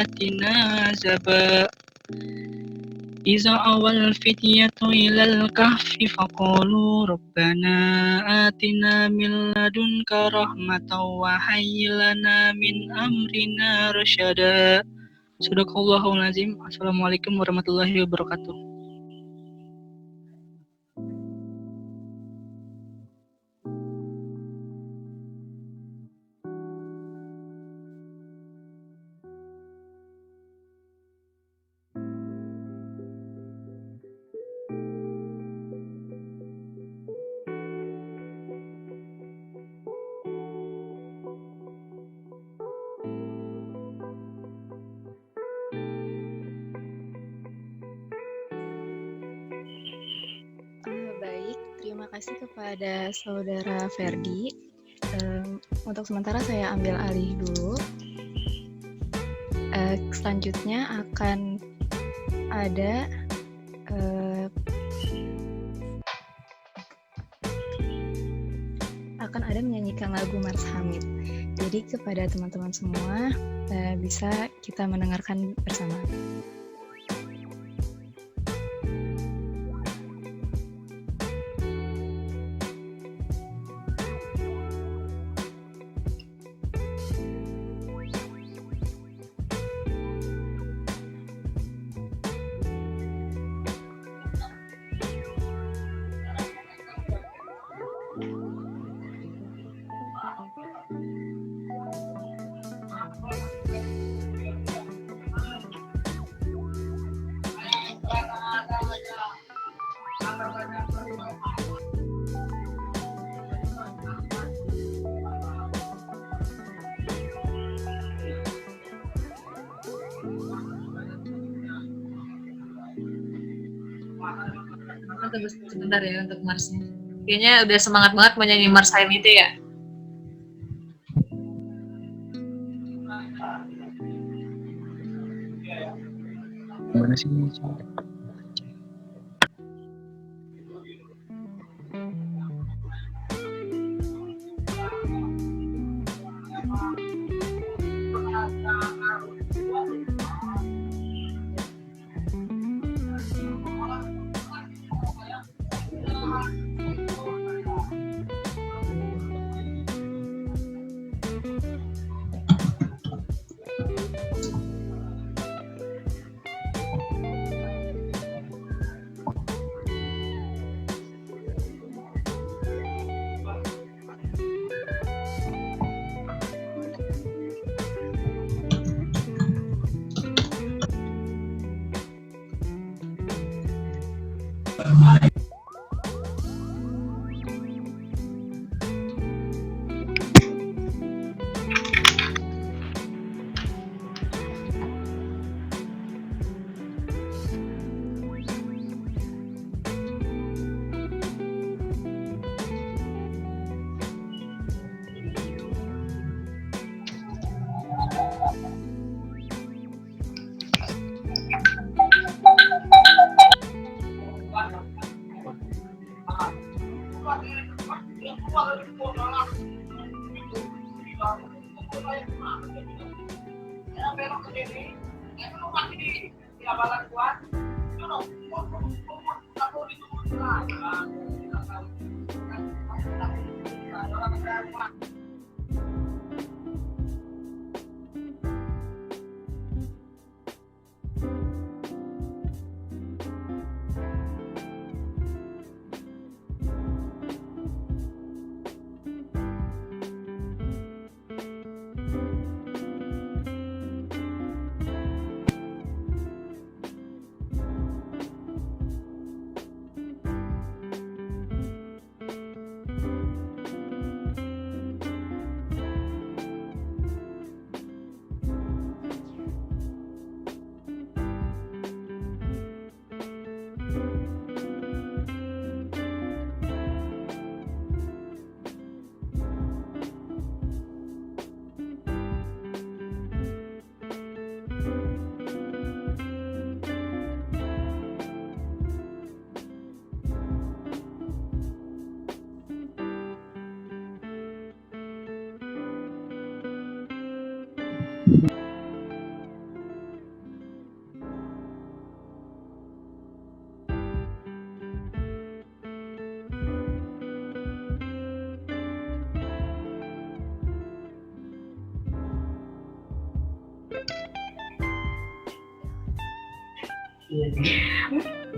بآياتنا عذابا إذا أوى الفتية إلى الكهف فقالوا ربنا آتنا من لدنك رحمة وهيئ لنا من أمرنا رشدا. Sadaqallahul Azim. Assalamualaikum warahmatullahi wabarakatuh. Baik, terima kasih kepada Saudara Ferdi. Untuk sementara saya ambil alih dulu. Selanjutnya akan ada menyanyikan lagu Mars Hamid. Jadi kepada teman-teman semua bisa kita mendengarkan bersama. Tunggu sebentar ya untuk Marsnya. Kayaknya udah semangat banget menyanyi Mars Hamid itu ya. Gimana sih ini?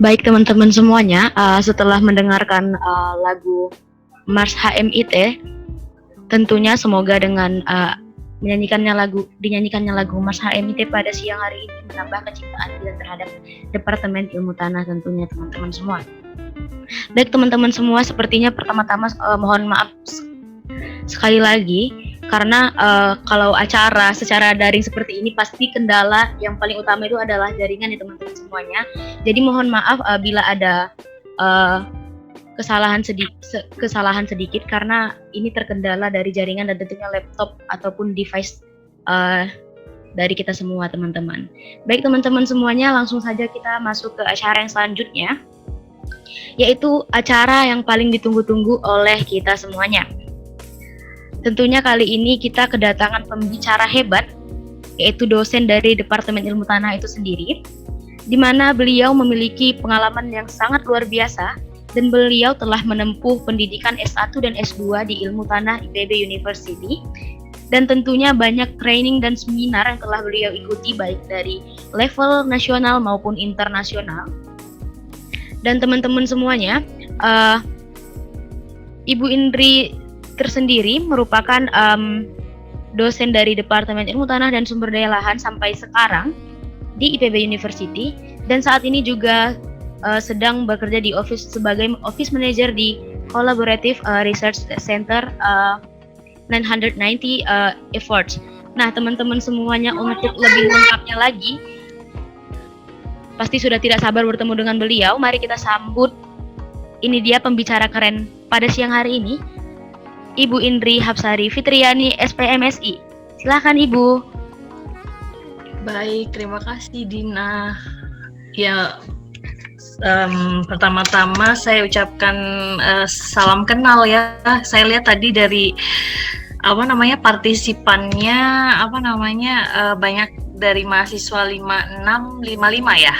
Baik teman-teman semuanya, setelah mendengarkan lagu Mars HMIT, tentunya semoga dengan dinyanyikannya lagu Mars HMIT pada siang hari ini menambah kecintaan kita terhadap Departemen Ilmu Tanah tentunya teman-teman semua. Baik teman-teman semua, sepertinya pertama-tama mohon maaf sekali lagi karena kalau acara secara daring seperti ini pasti kendala yang paling utama itu adalah jaringan ya teman-teman semuanya. Jadi mohon maaf bila ada kesalahan sedikit karena ini terkendala dari jaringan dan tentunya laptop ataupun device dari kita semua teman-teman. Baik teman-teman semuanya, langsung saja kita masuk ke acara yang selanjutnya, yaitu acara yang paling ditunggu-tunggu oleh kita semuanya. Tentunya kali ini kita kedatangan pembicara hebat, yaitu dosen dari Departemen Ilmu Tanah itu sendiri, di mana beliau memiliki pengalaman yang sangat luar biasa dan beliau telah menempuh pendidikan S1 dan S2 di Ilmu Tanah IPB University, dan tentunya banyak training dan seminar yang telah beliau ikuti baik dari level nasional maupun internasional. Dan teman-teman semuanya, Ibu Indri tersendiri merupakan dosen dari Departemen Ilmu Tanah dan Sumber Daya Lahan sampai sekarang di IPB University, dan saat ini juga sedang bekerja di sebagai office manager di Collaborative Research Center 990 Efforts. Nah, teman-teman semuanya, untuk lebih lengkapnya lagi, pasti sudah tidak sabar bertemu dengan beliau. Mari kita sambut, ini dia pembicara keren pada siang hari ini, Ibu Indri Hapsari Fitriani, SPMSI. Silakan Ibu. Baik, terima kasih Dina. Ya, pertama-tama saya ucapkan salam kenal ya. Saya lihat tadi dari partisipannya banyak dari mahasiswa 56, 55 ya.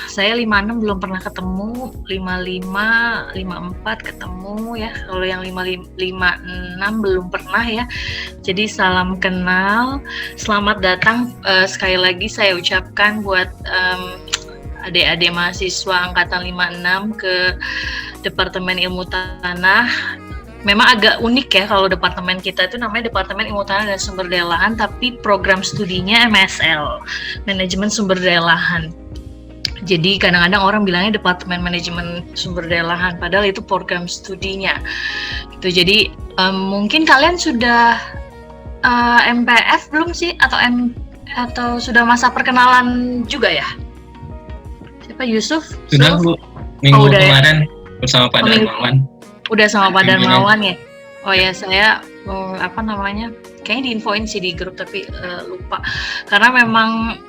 Saya 56 belum pernah ketemu, 55, 54 ketemu ya. Kalau yang 56 belum pernah ya. Jadi salam kenal, selamat datang sekali lagi saya ucapkan buat adik-adik mahasiswa angkatan 56 ke Departemen Ilmu Tanah. Memang agak unik ya kalau departemen kita itu namanya Departemen Ilmu Tanah dan Sumber Daya Lahan, tapi program studinya MSL, Manajemen Sumber Daya Lahan. Jadi kadang-kadang orang bilangnya Departemen Manajemen Sumber Daya Lahan, padahal itu program studinya. Gitu. Jadi mungkin kalian sudah MPF belum sih, atau sudah masa perkenalan juga ya? Siapa, Yusuf? Sudah Bu, minggu kemarin ya? Bersama Pak Darmawan. Udah sama Pak Darmawan ya? Oh ya, saya kayaknya diinfoin sih di grup tapi lupa. Karena memang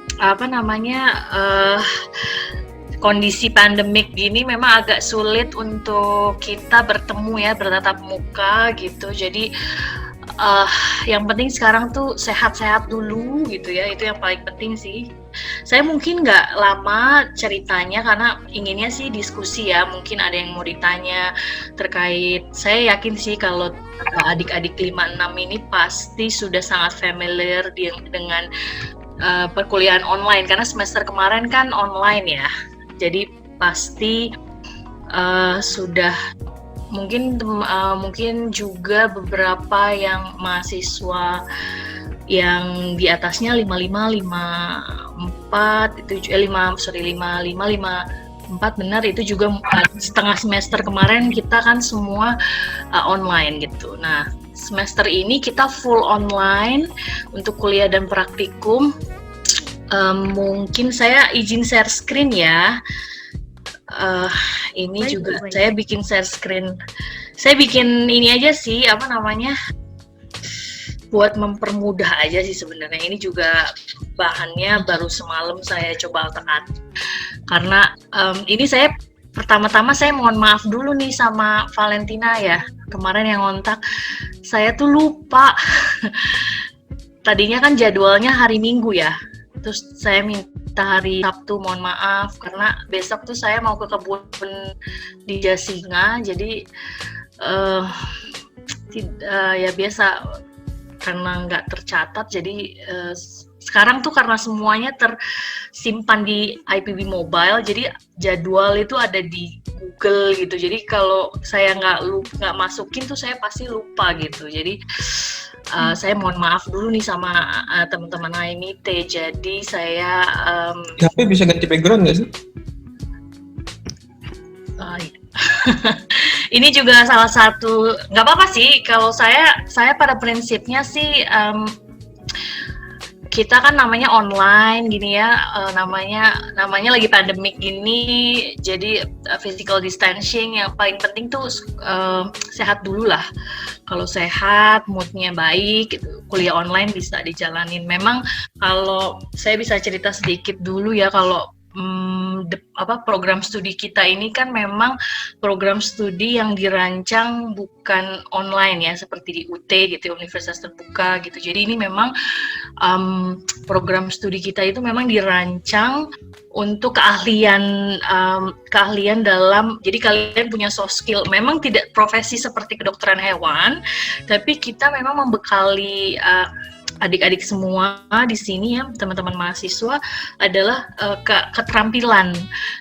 kondisi pandemik gini memang agak sulit untuk kita bertemu ya, bertatap muka gitu. Jadi yang penting sekarang tuh sehat-sehat dulu gitu ya, itu yang paling penting sih. Saya mungkin nggak lama ceritanya karena inginnya sih diskusi ya, mungkin ada yang mau ditanya terkait, saya yakin sih kalau adik-adik 56 ini pasti sudah sangat familiar dengan perkuliahan online, karena semester kemarin kan online ya, jadi pasti sudah mungkin juga beberapa yang mahasiswa yang di atasnya 55, 54 itu 54 benar, itu juga setengah semester kemarin kita kan semua online gitu. Nah, semester ini kita full online untuk kuliah dan praktikum. Mungkin saya izin share screen ya. Ini baik, juga baik. Saya bikin share screen. Saya bikin ini aja sih, buat mempermudah aja sih sebenarnya. Ini juga bahannya baru semalam saya coba otak-atik. Karena ini saya pertama-tama saya mohon maaf dulu nih sama Valentina ya. Kemarin yang ngontak, saya tuh lupa. Tadinya kan jadwalnya hari Minggu ya. Terus saya minta hari Sabtu, mohon maaf karena besok tuh saya mau ke kebun di Jasinga. Jadi ya biasa karena nggak tercatat, jadi sekarang tuh karena semuanya tersimpan di IPB Mobile, jadi jadwal itu ada di Google gitu. Jadi kalau saya nggak masukin tuh saya pasti lupa gitu. Jadi saya mohon maaf dulu nih sama teman-teman HMIT. Jadi saya HP bisa ganti background nggak sih? Ini juga salah satu, nggak apa-apa sih. Kalau saya pada prinsipnya sih kita kan namanya online gini ya, namanya lagi pandemik gini, jadi physical distancing yang paling penting tuh sehat dulu lah. Kalau sehat, moodnya baik, kuliah online bisa dijalanin. Memang kalau saya bisa cerita sedikit dulu ya, kalau program studi kita ini kan memang program studi yang dirancang bukan online ya, seperti di UT gitu, Universitas Terbuka gitu. Jadi ini memang program studi kita itu memang dirancang untuk keahlian dalam, jadi kalian punya soft skill. Memang tidak profesi seperti kedokteran hewan, tapi kita memang membekali adik-adik semua di sini ya, teman-teman mahasiswa, adalah keterampilan.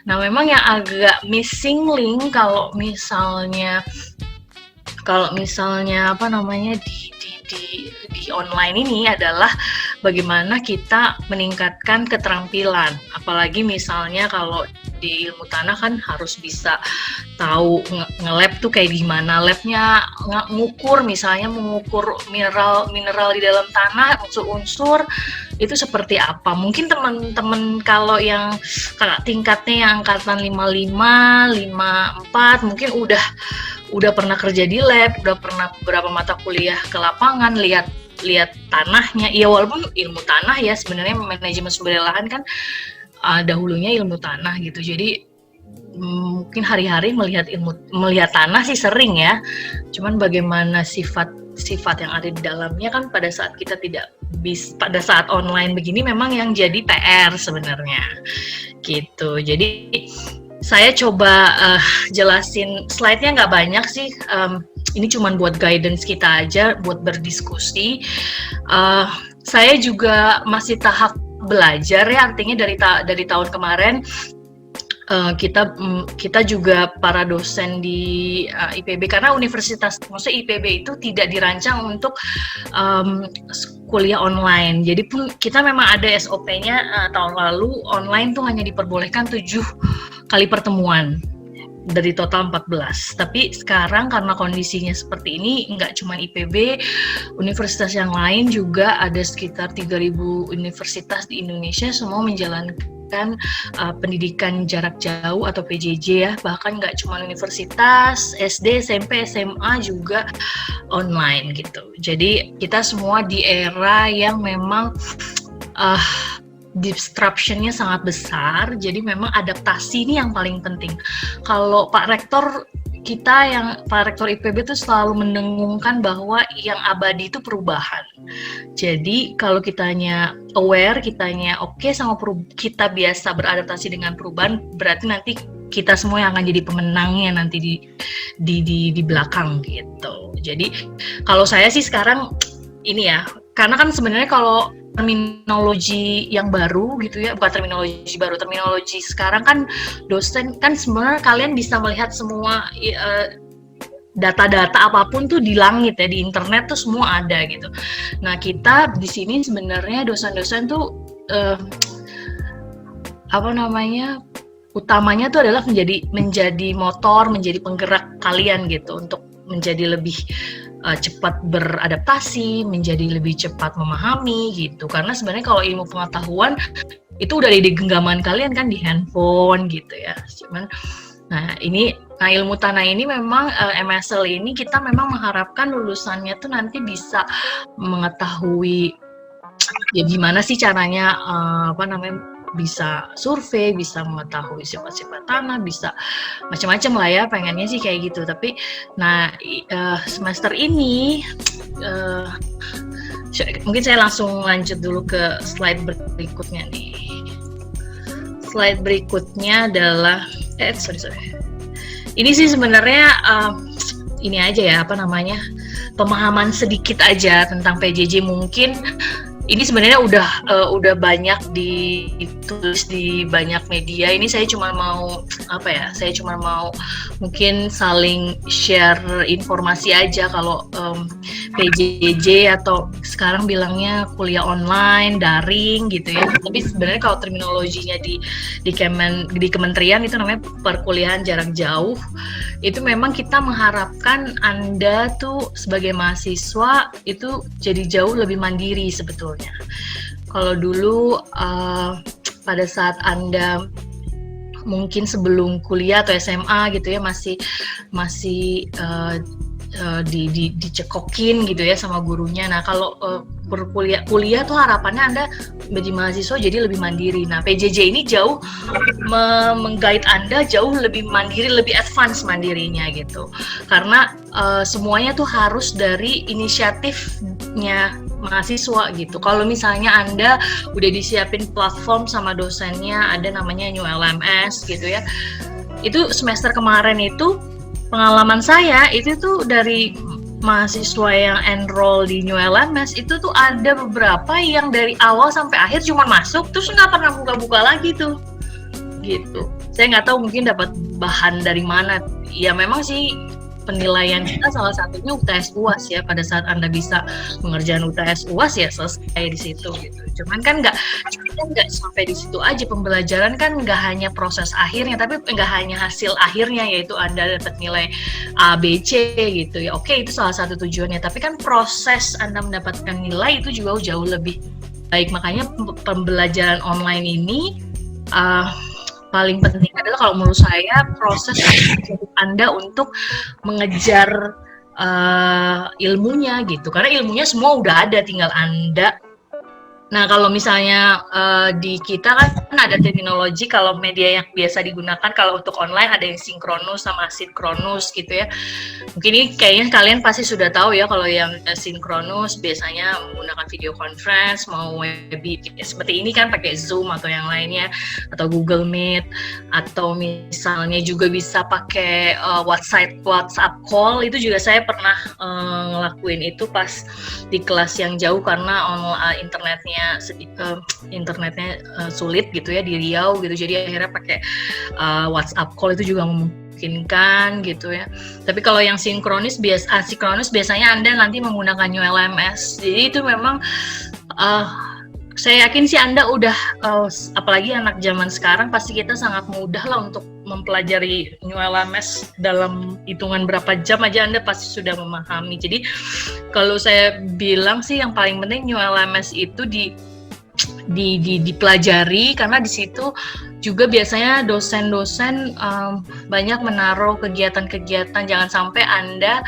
Nah, memang yang agak missing link kalau misalnya apa namanya di online ini adalah bagaimana kita meningkatkan keterampilan. Apalagi misalnya kalau di ilmu tanah kan harus bisa tahu nge-lab tuh kayak gimana. Labnya misalnya mengukur mineral di dalam tanah, unsur-unsur itu seperti apa. Mungkin teman-teman kalau yang kakak tingkatnya yang angkatan 55, 54 mungkin udah pernah kerja di lab, udah pernah beberapa mata kuliah ke lapangan, lihat tanahnya. Ya walaupun ilmu tanah ya, sebenarnya manajemen sumber daya lahan kan dahulunya ilmu tanah gitu. Jadi mungkin hari-hari melihat tanah sih sering ya. Cuman bagaimana sifat yang ada di dalamnya kan pada saat kita pada saat online begini memang yang jadi PR sebenarnya. Gitu. Jadi saya coba jelasin, slide-nya nggak banyak sih, ini cuma buat guidance kita aja, buat berdiskusi. Saya juga masih tahap belajar ya, artinya dari tahun kemarin kita juga para dosen di IPB, karena maksudnya IPB itu tidak dirancang untuk kuliah online. Jadi pun kita memang ada SOP-nya tahun lalu, online tuh hanya diperbolehkan 7 kali pertemuan dari total 14. Tapi sekarang karena kondisinya seperti ini, nggak cuma IPB, universitas yang lain juga ada sekitar 3.000 universitas di Indonesia semua menjalankan pendidikan jarak jauh atau PJJ ya. Bahkan nggak cuma universitas, SD, SMP, SMA juga online gitu. Jadi kita semua di era yang memang disruption-nya sangat besar, jadi memang adaptasi ini yang paling penting. Kalau Pak Rektor IPB itu selalu mendengungkan bahwa yang abadi itu perubahan. Jadi kalau kitanya aware, kitanya oke sama kita biasa beradaptasi dengan perubahan, berarti nanti kita semua yang akan jadi pemenangnya nanti di belakang gitu. Jadi kalau saya sih sekarang ini ya, karena kan sebenarnya kalau terminologi yang baru gitu ya, bukan terminologi sekarang kan dosen kan sebenarnya kalian bisa melihat semua data-data apapun tuh di langit ya, di internet tuh semua ada gitu. Nah kita di sini sebenarnya dosen-dosen tuh utamanya tuh adalah menjadi motor, menjadi penggerak kalian gitu untuk menjadi lebih cepat beradaptasi, menjadi lebih cepat memahami gitu. Karena sebenarnya kalau ilmu pengetahuan itu udah di genggaman kalian kan, di handphone gitu ya. Cuman ilmu tanah ini memang MSL ini kita memang mengharapkan lulusannya tuh nanti bisa mengetahui ya gimana sih caranya bisa survei, bisa mengetahui sifat-sifat tanah, bisa macam-macam lah ya, pengennya sih kayak gitu. Tapi semester ini mungkin saya langsung lanjut dulu ke slide berikutnya nih. Slide berikutnya adalah ini sih sebenarnya ini aja ya, pemahaman sedikit aja tentang PJJ. Mungkin ini sebenarnya udah banyak ditulis di banyak media. Ini saya cuma mau mungkin saling share informasi aja kalau PJJ atau sekarang bilangnya kuliah online, daring gitu ya. Tapi sebenarnya kalau terminologinya di kementerian itu namanya perkuliahan jarak jauh. Itu memang kita mengharapkan Anda tuh sebagai mahasiswa itu jadi jauh lebih mandiri sebetulnya. Kalau dulu pada saat Anda mungkin sebelum kuliah atau SMA gitu ya masih dicekokin gitu ya sama gurunya. Nah kalau kuliah tuh harapannya Anda menjadi mahasiswa jadi lebih mandiri. Nah PJJ ini jauh meng-guide Anda jauh lebih mandiri, lebih advance mandirinya gitu. Karena semuanya tuh harus dari inisiatifnya mahasiswa gitu. Kalau misalnya Anda udah disiapin platform sama dosennya, ada namanya New LMS gitu ya. Itu semester kemarin itu pengalaman saya itu tuh dari mahasiswa yang enroll di New LMS itu tuh ada beberapa yang dari awal sampai akhir cuma masuk terus nggak pernah buka-buka lagi tuh gitu. Saya nggak tahu mungkin dapat bahan dari mana. Ya memang sih penilaian kita salah satunya UTS UAS ya. Pada saat Anda bisa mengerjakan UTS UAS ya selesai di situ gitu. Cuman kan nggak sampai di situ aja. Pembelajaran kan nggak hanya proses akhirnya, tapi nggak hanya hasil akhirnya yaitu Anda dapat nilai A, B, C gitu ya. Oke, itu salah satu tujuannya. Tapi kan proses Anda mendapatkan nilai itu juga jauh lebih baik. Makanya pembelajaran online ini paling penting adalah kalau menurut saya proses Anda untuk mengejar ilmunya gitu. Karena ilmunya semua udah ada, tinggal Anda. Nah kalau misalnya di kita kan ada terminologi kalau media yang biasa digunakan kalau untuk online ada yang sinkronus sama asinkronus gitu ya. Mungkin ini kayaknya kalian pasti sudah tahu ya kalau yang sinkronus biasanya menggunakan video conference, mau webinar seperti ini kan pakai Zoom atau yang lainnya atau Google Meet atau misalnya juga bisa pakai WhatsApp call. Itu juga saya pernah ngelakuin itu pas di kelas yang jauh karena internetnya sulit gitu ya di Riau gitu, jadi akhirnya pakai WhatsApp call itu juga memungkinkan gitu ya. Tapi kalau yang sinkronus biasanya Anda nanti menggunakan New LMS. Jadi itu memang saya yakin sih Anda udah apalagi anak zaman sekarang pasti kita sangat mudah lah untuk mempelajari New LMS dalam hitungan berapa jam aja Anda pasti sudah memahami. Jadi kalau saya bilang sih yang paling penting New LMS itu dipelajari karena di situ juga biasanya dosen-dosen banyak menaruh kegiatan-kegiatan. Jangan sampai Anda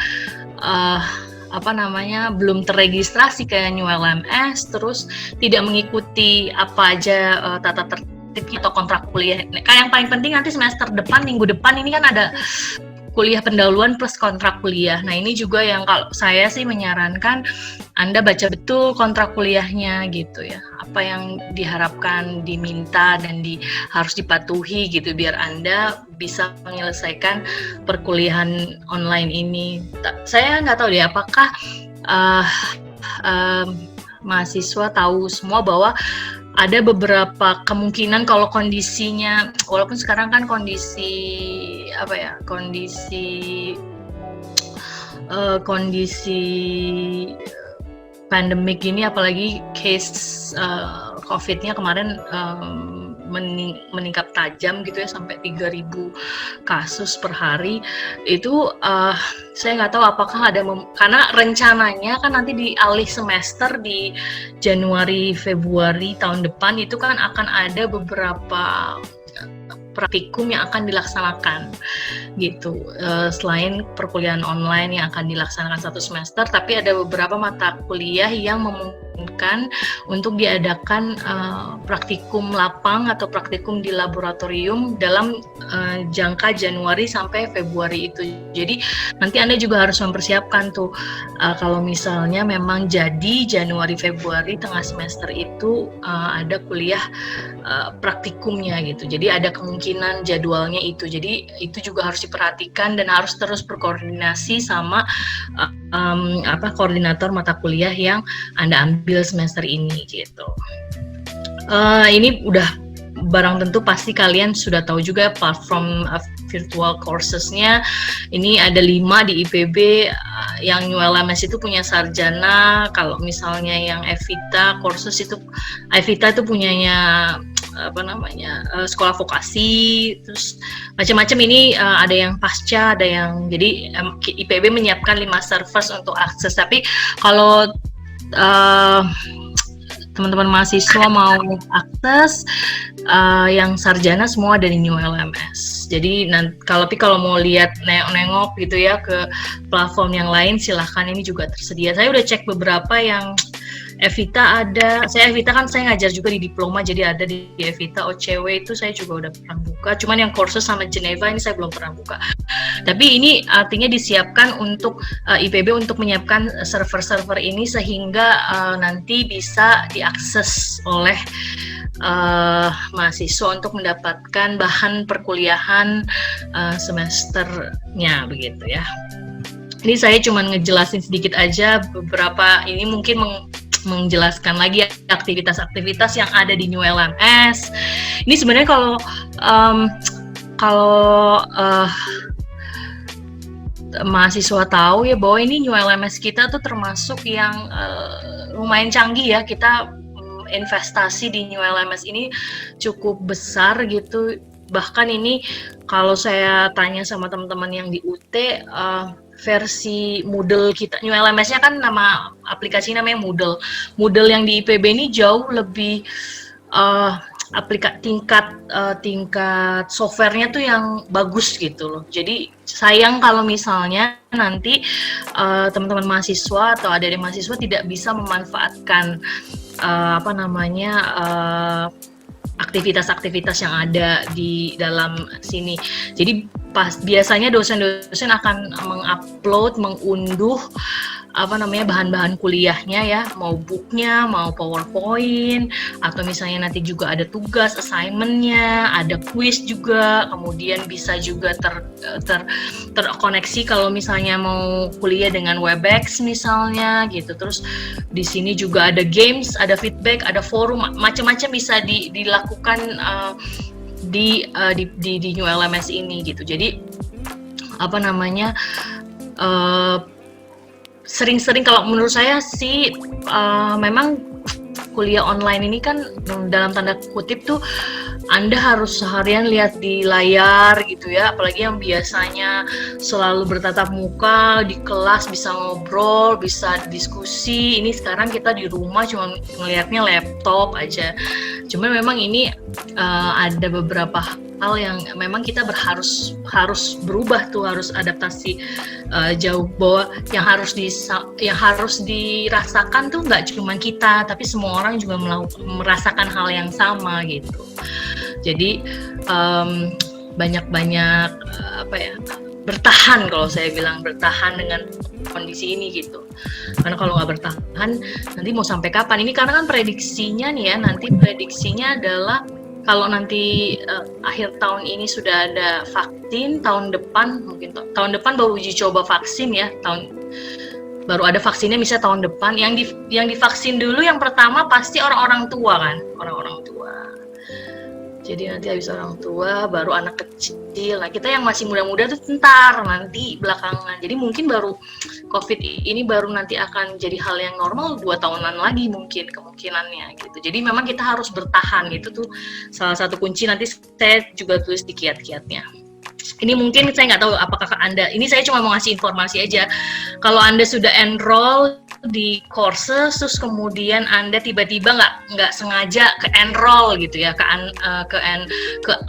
belum terregistrasi ke New LMS terus tidak mengikuti apa aja tata tertib atau kontrak kuliah. Yang paling penting nanti semester depan, minggu depan ini kan ada kuliah pendahuluan plus kontrak kuliah. Nah ini juga yang kalau saya sih menyarankan Anda baca betul kontrak kuliahnya gitu ya. Apa yang diharapkan, diminta dan harus dipatuhi gitu biar Anda bisa menyelesaikan perkuliahan online ini. Saya nggak tahu deh apakah mahasiswa tahu semua bahwa ada beberapa kemungkinan kalau kondisinya, walaupun sekarang kan kondisi pandemik ini, apalagi case COVID-nya kemarin meningkat tajam gitu ya sampai 3.000 kasus per hari. Itu saya nggak tahu apakah ada karena rencananya kan nanti di alih semester di Januari Februari tahun depan itu kan akan ada beberapa praktikum yang akan dilaksanakan gitu. Selain perkuliahan online yang akan dilaksanakan 1 semester, tapi ada beberapa mata kuliah yang memungkinkan untuk diadakan praktikum lapang atau praktikum di laboratorium dalam jangka Januari sampai Februari itu. Jadi nanti Anda juga harus mempersiapkan tuh kalau misalnya memang jadi Januari Februari tengah semester itu ada kuliah praktikumnya gitu. Jadi ada kemungkinan jadwalnya itu. Jadi itu juga harus diperhatikan dan harus terus berkoordinasi sama koordinator mata kuliah yang Anda ambil semester ini gitu. Ini udah barang tentu pasti kalian sudah tahu juga platform virtual coursesnya. Ini ada 5 di IPB. Yang New LMS itu punya sarjana. Kalau misalnya yang Evita courses itu, Evita itu punyanya sekolah vokasi, terus macam-macam. Ini ada yang pasca, ada yang, jadi IPB menyiapkan 5 servers untuk akses. Tapi kalau teman-teman mahasiswa mau akses, yang sarjana semua dari New LMS. Jadi kalau mau lihat nengok gitu ya ke platform yang lain, silahkan, ini juga tersedia. Saya udah cek beberapa yang Evita ada. Evita kan saya ngajar juga di diploma, jadi ada di Evita. OCW itu saya juga udah pernah buka. Cuman yang courses sama Geneva ini saya belum pernah buka. Tapi ini artinya disiapkan untuk IPB untuk menyiapkan server-server ini sehingga nanti bisa diakses oleh mahasiswa untuk mendapatkan bahan perkuliahan semesternya begitu ya. Ini saya cuma ngejelasin sedikit aja beberapa, ini mungkin menjelaskan lagi aktivitas-aktivitas yang ada di New LMS. Ini sebenarnya kalau mahasiswa tahu ya bahwa ini New LMS kita tuh termasuk yang lumayan canggih ya. Kita investasi di New LMS ini cukup besar gitu. Bahkan ini kalau saya tanya sama teman-teman yang di UT, versi Moodle kita, New LMS-nya kan nama aplikasi namanya Moodle. Moodle yang di IPB ini jauh lebih tingkat softwarenya tuh yang bagus gitu loh. Jadi sayang kalau misalnya nanti teman-teman mahasiswa atau adik-adik mahasiswa tidak bisa memanfaatkan aktivitas-aktivitas yang ada di dalam sini. Jadi biasanya dosen-dosen akan mengupload, mengunduh bahan-bahan kuliahnya ya, mau booknya, mau PowerPoint, atau misalnya nanti juga ada tugas, assignment-nya, ada quiz juga, kemudian bisa juga terkoneksi kalau misalnya mau kuliah dengan Webex misalnya gitu. Terus di sini juga ada games, ada feedback, ada forum, macam-macam bisa dilakukan di New LMS ini gitu. Jadi sering-sering kalau menurut saya sih memang kuliah online ini kan dalam tanda kutip tuh Anda harus seharian lihat di layar gitu ya, apalagi yang biasanya selalu bertatap muka di kelas, bisa ngobrol, bisa diskusi. Ini sekarang kita di rumah cuma ngelihatnya laptop aja. Cuma memang ini ada beberapa hal yang memang kita harus berubah tuh, harus adaptasi jauh, bahwa yang harus dirasakan tuh nggak cuma kita, tapi semua orang juga merasakan hal yang sama gitu. Jadi banyak-banyak bertahan, kalau saya bilang bertahan dengan kondisi ini gitu. Karena kalau nggak bertahan nanti mau sampai kapan? Ini karena kan prediksinya nih ya, nanti prediksinya adalah kalau nanti akhir tahun ini sudah ada vaksin, tahun depan mungkin tahun depan baru uji coba vaksin ya, baru ada vaksinnya misalnya tahun depan. Yang divaksin dulu yang pertama pasti orang-orang tua kan, orang-orang tua. Jadi nanti habis orang tua baru anak kecil. Nah, kita yang masih muda-muda tuh ntar nanti belakangan. Jadi mungkin baru COVID ini baru nanti akan jadi hal yang normal 2 tahunan lagi mungkin kemungkinannya gitu. Jadi memang kita harus bertahan gitu tuh salah satu kunci. Nanti saya juga tulis di kiat-kiatnya. Ini mungkin saya nggak tahu apakah Anda, ini saya cuma mau ngasih informasi aja. Kalau Anda sudah enroll di courses, terus kemudian Anda tiba-tiba nggak sengaja ke enroll gitu ya, ke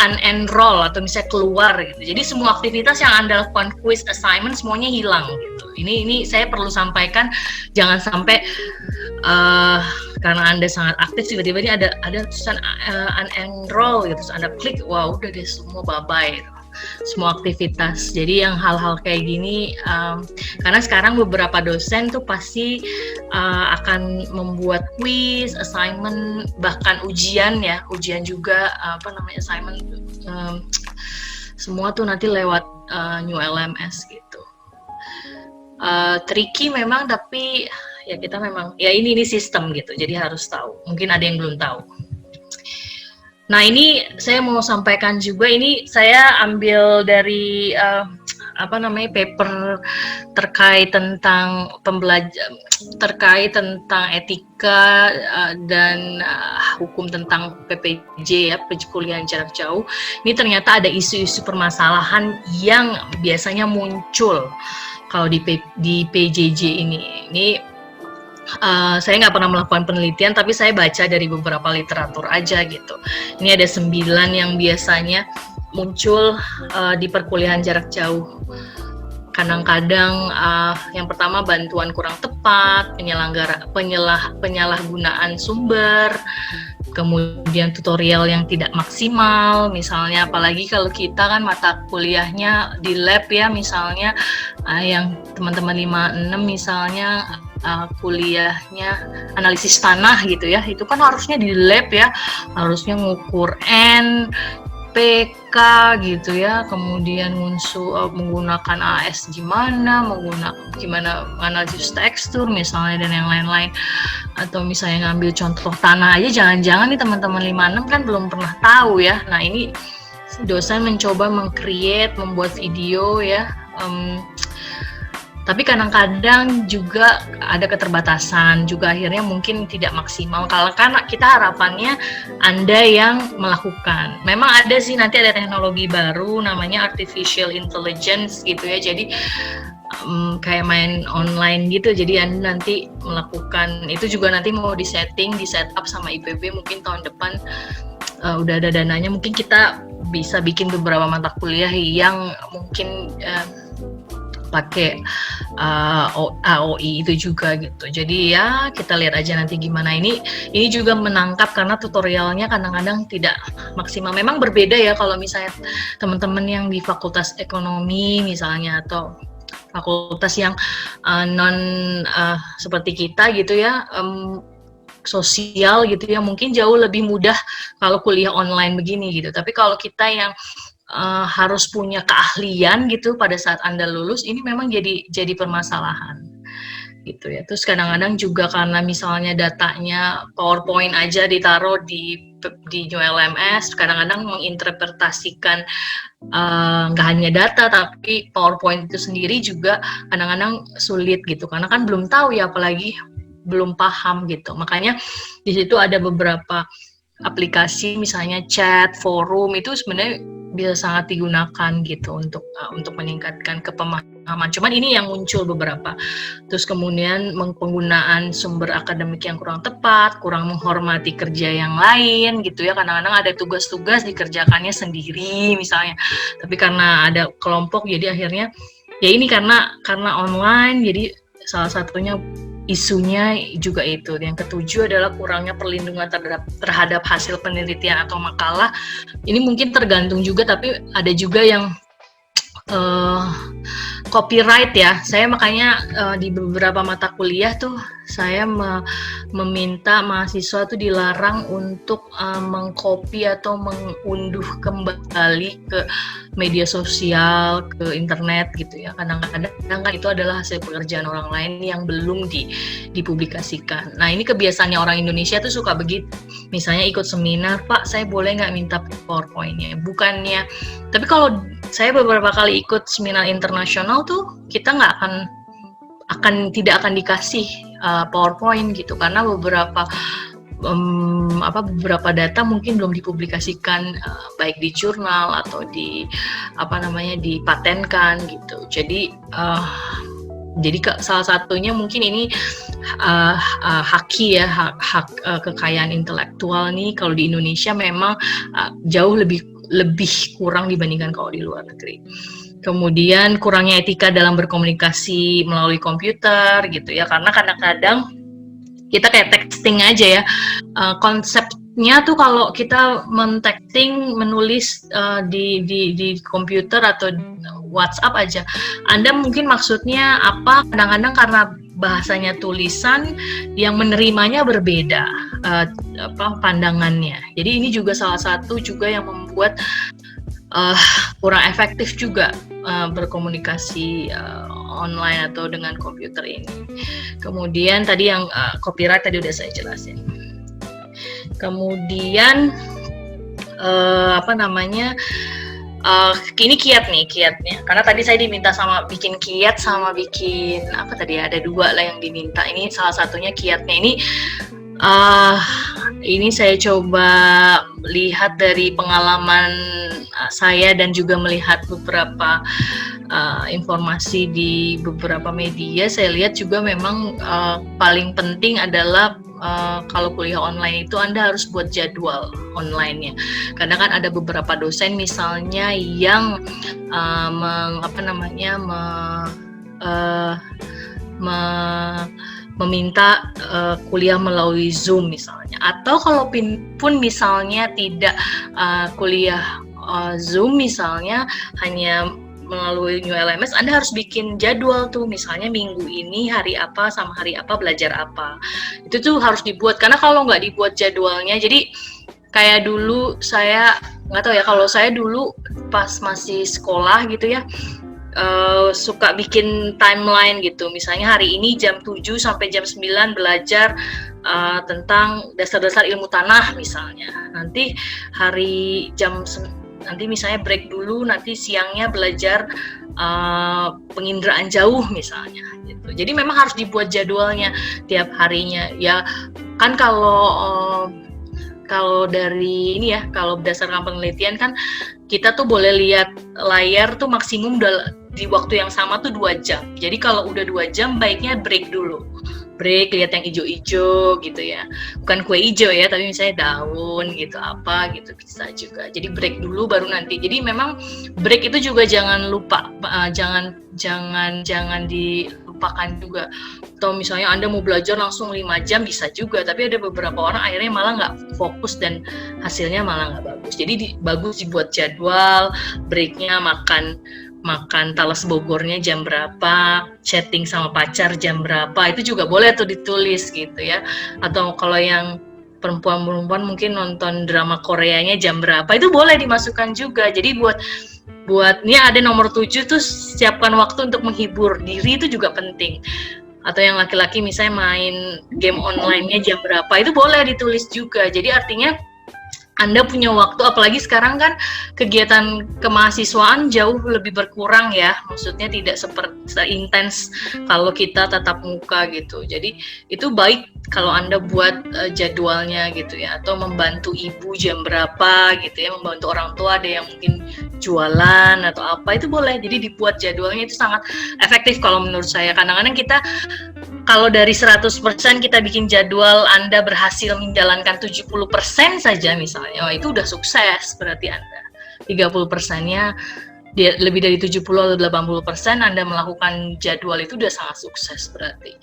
unenroll atau misalnya keluar gitu. Jadi semua aktivitas yang Anda lakukan, quiz, assignment, semuanya hilang gitu. Ini saya perlu sampaikan, jangan sampai karena Anda sangat aktif tiba-tiba ini ada tulisan unenroll gitu, terus Anda klik, wah udah deh semua bye-bye gitu. Semua aktivitas. Jadi yang hal-hal kayak gini, karena sekarang beberapa dosen tuh pasti akan membuat quiz, assignment, bahkan ujian juga assignment, semua tuh nanti lewat New LMS gitu. tricky memang, tapi ya kita memang ya ini sistem gitu, jadi harus tahu. Mungkin ada yang belum tahu. Nah, ini saya mau sampaikan juga, ini saya ambil dari paper terkait tentang terkait tentang etika dan hukum tentang PPJ ya, perkuliahan jarak jauh. Ini ternyata ada isu-isu permasalahan yang biasanya muncul kalau di PJJ ini. Ini saya nggak pernah melakukan penelitian, tapi saya baca dari beberapa literatur aja gitu. Ini ada 9 yang biasanya muncul di perkuliahan jarak jauh. Kadang-kadang yang pertama bantuan kurang tepat, penyalahgunaan sumber, kemudian tutorial yang tidak maksimal, misalnya apalagi kalau kita kan mata kuliahnya di lab ya, misalnya yang teman-teman 56 misalnya kuliahnya analisis tanah gitu ya, itu kan harusnya di lab ya, harusnya ngukur N, PK gitu ya, kemudian menggunakan AS gimana analisis tekstur misalnya dan yang lain-lain, atau misalnya ngambil contoh tanah aja, jangan-jangan nih teman-teman 56 kan belum pernah tahu ya. Nah, ini dosen mencoba membuat video ya, tapi kadang-kadang juga ada keterbatasan juga, akhirnya mungkin tidak maksimal karena kita harapannya Anda yang melakukan. Memang ada sih, nanti ada teknologi baru namanya artificial intelligence gitu ya, jadi kayak main online gitu, jadi Anda nanti melakukan itu juga, nanti mau di set up sama IPB mungkin tahun depan. Udah ada dananya, mungkin kita bisa bikin beberapa mata kuliah yang mungkin pakai AOI itu juga gitu. Jadi ya kita lihat aja nanti gimana. Ini juga menangkap karena tutorialnya kadang-kadang tidak maksimal. Memang berbeda ya kalau misalnya teman-teman yang di fakultas ekonomi misalnya, atau fakultas yang seperti kita gitu ya, sosial gitu ya, mungkin jauh lebih mudah kalau kuliah online begini gitu. Tapi kalau kita yang harus punya keahlian gitu pada saat Anda lulus, ini memang jadi permasalahan gitu ya. Terus kadang-kadang juga karena misalnya datanya PowerPoint aja ditaruh di LMS, kadang-kadang menginterpretasikan nggak hanya data tapi PowerPoint itu sendiri juga kadang-kadang sulit gitu, karena kan belum tahu ya, apalagi belum paham gitu. Makanya di situ ada beberapa aplikasi misalnya chat, forum, itu sebenarnya bisa sangat digunakan gitu untuk meningkatkan kepemahaman. Cuman ini yang muncul beberapa. Terus kemudian penggunaan sumber akademik yang kurang tepat, kurang menghormati kerja yang lain gitu ya. Kadang-kadang ada tugas-tugas dikerjakannya sendiri misalnya, tapi karena ada kelompok jadi akhirnya ya ini karena online, jadi salah satunya isunya juga itu. Yang ketujuh adalah kurangnya perlindungan terhadap hasil penelitian atau makalah. Ini mungkin tergantung juga, tapi ada juga yang copyright ya. Saya makanya di beberapa mata kuliah tuh saya meminta mahasiswa tuh dilarang untuk mengcopy atau mengunduh kembali ke media sosial, ke internet gitu ya. Kadang-kadang kan itu adalah hasil pekerjaan orang lain yang belum dipublikasikan. Nah, ini kebiasaannya orang Indonesia tuh suka begitu. Misalnya ikut seminar, Pak, saya boleh nggak minta PowerPoint-nya? Bukannya, tapi kalau saya beberapa kali ikut seminar internasional tuh kita nggak tidak akan dikasih PowerPoint gitu, karena beberapa data mungkin belum dipublikasikan baik di jurnal atau dipatenkan gitu. Jadi salah satunya mungkin ini hak kekayaan intelektual nih kalau di Indonesia memang jauh lebih kurang dibandingkan kalau di luar negeri. Kemudian kurangnya etika dalam berkomunikasi melalui komputer gitu ya, karena kadang-kadang kita kayak texting aja ya, konsepnya tuh kalau kita menulis di komputer atau WhatsApp aja, Anda mungkin maksudnya apa, kadang-kadang karena bahasanya tulisan yang menerimanya berbeda pandangannya. Jadi ini juga salah satu juga yang membuat kurang efektif juga berkomunikasi online atau dengan komputer ini. Kemudian tadi yang copyright tadi udah saya jelasin. Kemudian ini kiatnya. Karena tadi saya diminta sama bikin kiat sama bikin apa tadi ya, ada 2 lah yang diminta. Ini salah satunya kiatnya ini saya coba lihat dari pengalaman saya dan juga melihat beberapa informasi di beberapa media. Saya lihat juga memang paling penting adalah kalau kuliah online itu Anda harus buat jadwal online-nya. Karena kan ada beberapa dosen misalnya yang meminta kuliah melalui Zoom misalnya, atau kalau pun misalnya tidak kuliah Zoom misalnya, hanya melalui New LMS, Anda harus bikin jadwal tuh, misalnya minggu ini hari apa sama hari apa belajar apa. Itu tuh harus dibuat, karena kalau nggak dibuat jadwalnya, jadi kayak dulu saya nggak tahu ya, kalau saya dulu pas masih sekolah gitu ya, suka bikin timeline gitu, misalnya hari ini jam 7 sampai jam 9 belajar tentang dasar-dasar ilmu tanah misalnya, nanti nanti misalnya break dulu, nanti siangnya belajar penginderaan jauh misalnya gitu. Jadi memang harus dibuat jadwalnya tiap harinya ya kan. Kalau dari ini ya, kalau berdasarkan penelitian kan kita tuh boleh lihat layar tuh maksimum di waktu yang sama tuh 2 jam. Jadi kalau udah 2 jam baiknya break dulu. Break, lihat yang ijo-ijo gitu ya. Bukan kue ijo ya, tapi misalnya daun gitu, apa gitu bisa juga. Jadi break dulu baru nanti. Jadi memang break itu juga jangan lupa, jangan dilupakan juga. Atau misalnya Anda mau belajar langsung 5 jam bisa juga, tapi ada beberapa orang akhirnya malah nggak fokus dan hasilnya malah nggak bagus. Jadi bagus dibuat jadwal, breaknya makan talas Bogornya jam berapa, chatting sama pacar jam berapa, itu juga boleh tuh ditulis gitu ya. Atau kalau yang perempuan mungkin nonton drama Koreanya jam berapa, itu boleh dimasukkan juga. Jadi buat ini ada nomor 7 tuh, siapkan waktu untuk menghibur diri, itu juga penting. Atau yang laki-laki misalnya main game online-nya jam berapa, itu boleh ditulis juga. Jadi artinya Anda punya waktu, apalagi sekarang kan kegiatan kemahasiswaan jauh lebih berkurang ya, maksudnya tidak seperti intens kalau kita tatap muka gitu. Jadi itu baik kalau Anda buat jadwalnya gitu ya, atau membantu ibu jam berapa gitu ya, membantu orang tua, ada yang mungkin jualan atau apa, itu boleh. Jadi dibuat jadwalnya, itu sangat efektif kalau menurut saya. Kadang-kadang kita kalau dari 100% kita bikin jadwal, Anda berhasil menjalankan 70% saja misalnya, itu udah sukses berarti Anda. 30%-nya lebih dari 70 atau 80% Anda melakukan jadwal, itu udah sangat sukses berarti.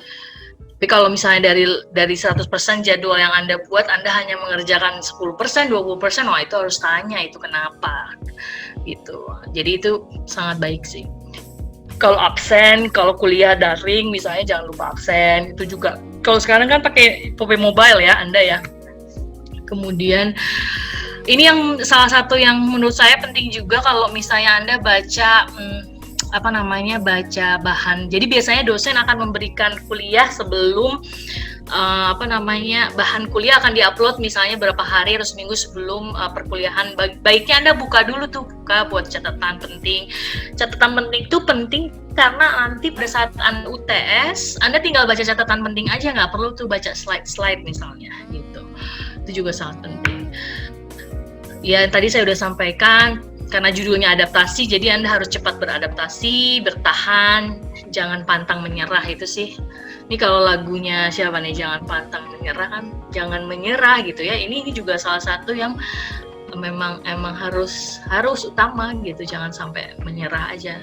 Tapi kalau misalnya dari 100% jadwal yang Anda buat, Anda hanya mengerjakan 10%, 20%, wah itu harus tanya itu kenapa gitu. Jadi itu sangat baik sih. Kalau absen, kalau kuliah daring misalnya jangan lupa absen, itu juga. Kalau sekarang kan pakai mobile ya Anda ya. Kemudian ini yang salah satu yang menurut saya penting juga, kalau misalnya Anda baca baca bahan. Jadi biasanya dosen akan memberikan kuliah sebelum bahan kuliah akan diupload misalnya berapa hari atau seminggu sebelum perkuliahan. Baiknya Anda buka dulu tuh, buat catatan penting. Catatan penting itu penting karena nanti pada saat Anda UTS, Anda tinggal baca catatan penting aja, nggak perlu tuh baca slide-slide misalnya gitu. Itu juga sangat penting. Ya tadi saya udah sampaikan, karena judulnya adaptasi, jadi Anda harus cepat beradaptasi, bertahan, jangan pantang menyerah, itu sih. Ini kalau lagunya siapa nih, jangan pantang menyerah kan, jangan menyerah gitu ya. Ini juga salah satu yang emang harus utama gitu, jangan sampai menyerah aja.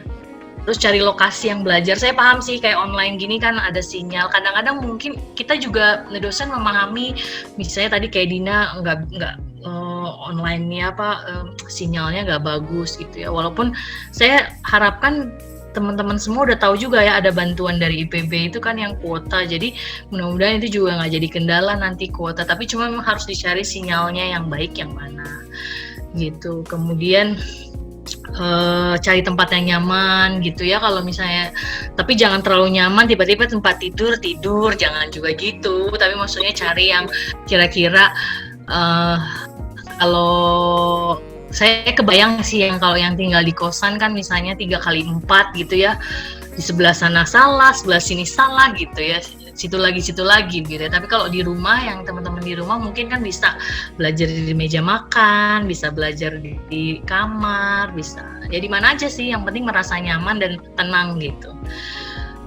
Terus cari lokasi yang belajar. Saya paham sih kayak online gini kan ada sinyal. Kadang-kadang mungkin kita juga dosen memahami, misalnya tadi kayak Dina nggak online-nya sinyalnya nggak bagus gitu ya. Walaupun saya harapkan teman-teman semua udah tahu juga ya, ada bantuan dari IPB itu kan yang kuota. Jadi mudah-mudahan itu juga nggak jadi kendala nanti kuota. Tapi cuma memang harus dicari sinyalnya yang baik yang mana gitu. Kemudian cari tempat yang nyaman gitu ya kalau misalnya, tapi jangan terlalu nyaman tiba-tiba tempat tidur jangan juga gitu, tapi maksudnya cari yang kira-kira kalau saya kebayang sih yang kalau yang tinggal di kosan kan misalnya 3x4 gitu ya, di sebelah sana salah, sebelah sini salah gitu ya, situ lagi gitu ya. Tapi kalau di rumah, yang teman-teman di rumah mungkin kan bisa belajar di meja makan, bisa belajar di kamar, bisa ya di mana aja sih, yang penting merasa nyaman dan tenang gitu.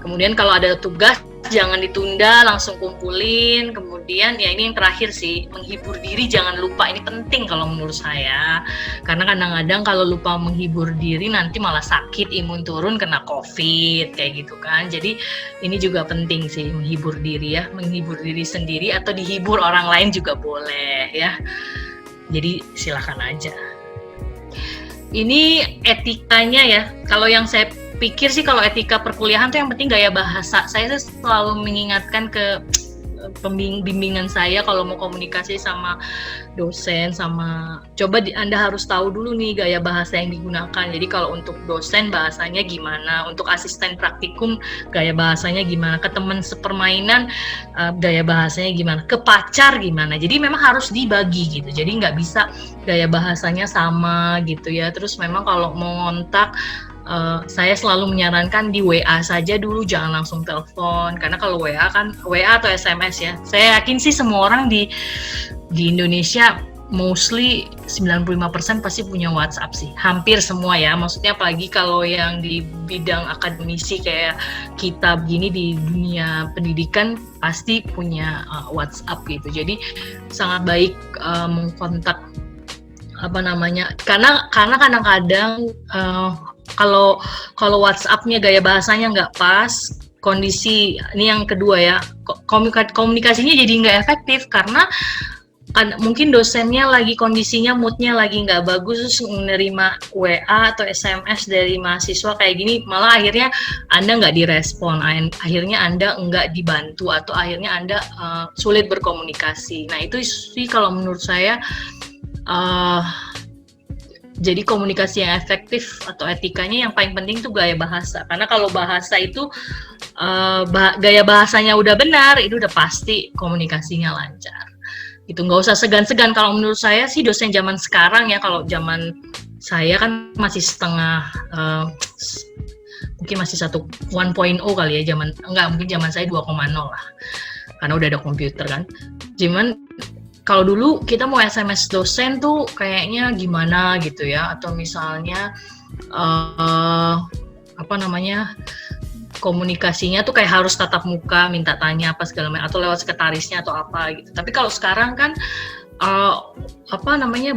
Kemudian kalau ada tugas jangan ditunda, langsung kumpulin. Kemudian ya ini yang terakhir sih, menghibur diri jangan lupa, ini penting kalau menurut saya, karena kadang-kadang kalau lupa menghibur diri nanti malah sakit, imun turun, kena COVID kayak gitu kan. Jadi ini juga penting sih, menghibur diri ya, menghibur diri sendiri atau dihibur orang lain juga boleh ya. Jadi silakan aja. Ini etikanya ya, kalau yang saya pikir sih kalau etika perkuliahan tuh yang penting gaya bahasa. Saya selalu mengingatkan ke bimbingan saya kalau mau komunikasi sama dosen, coba Anda harus tahu dulu nih gaya bahasa yang digunakan. Jadi kalau untuk dosen bahasanya gimana, untuk asisten praktikum gaya bahasanya gimana, ke teman sepermainan gaya bahasanya gimana, ke pacar gimana. Jadi memang harus dibagi gitu. Jadi nggak bisa gaya bahasanya sama gitu ya. Terus memang kalau mau ngontak, saya selalu menyarankan di WA saja dulu, jangan langsung telepon, karena kalau WA atau SMS ya, saya yakin sih semua orang di Indonesia mostly 95% pasti punya WhatsApp sih, hampir semua ya, maksudnya apalagi kalau yang di bidang akademisi kayak kita begini di dunia pendidikan pasti punya WhatsApp gitu. Jadi sangat baik mengkontak karena kadang-kadang kalau WhatsApp-nya gaya bahasanya nggak pas, kondisi ini yang kedua ya, komunikasinya jadi nggak efektif karena mungkin dosennya lagi kondisinya moodnya lagi nggak bagus, terus menerima WA atau SMS dari mahasiswa kayak gini, malah akhirnya Anda nggak direspon, akhirnya Anda nggak dibantu, atau akhirnya Anda sulit berkomunikasi. Nah itu sih kalau menurut saya, jadi komunikasi yang efektif atau etikanya yang paling penting tuh gaya bahasa. Karena kalau bahasa itu gaya bahasanya udah benar, itu udah pasti komunikasinya lancar. Itu nggak usah segan-segan. Kalau menurut saya sih dosen zaman sekarang ya, kalau zaman saya kan masih setengah, mungkin masih 1.0 kali ya, mungkin zaman saya 2.0 lah. Karena udah ada komputer kan. Kalau dulu kita mau SMS dosen tuh kayaknya gimana gitu ya, atau misalnya komunikasinya tuh kayak harus tatap muka, minta tanya apa segala macam, atau lewat sekretarisnya atau apa gitu. Tapi kalau sekarang kan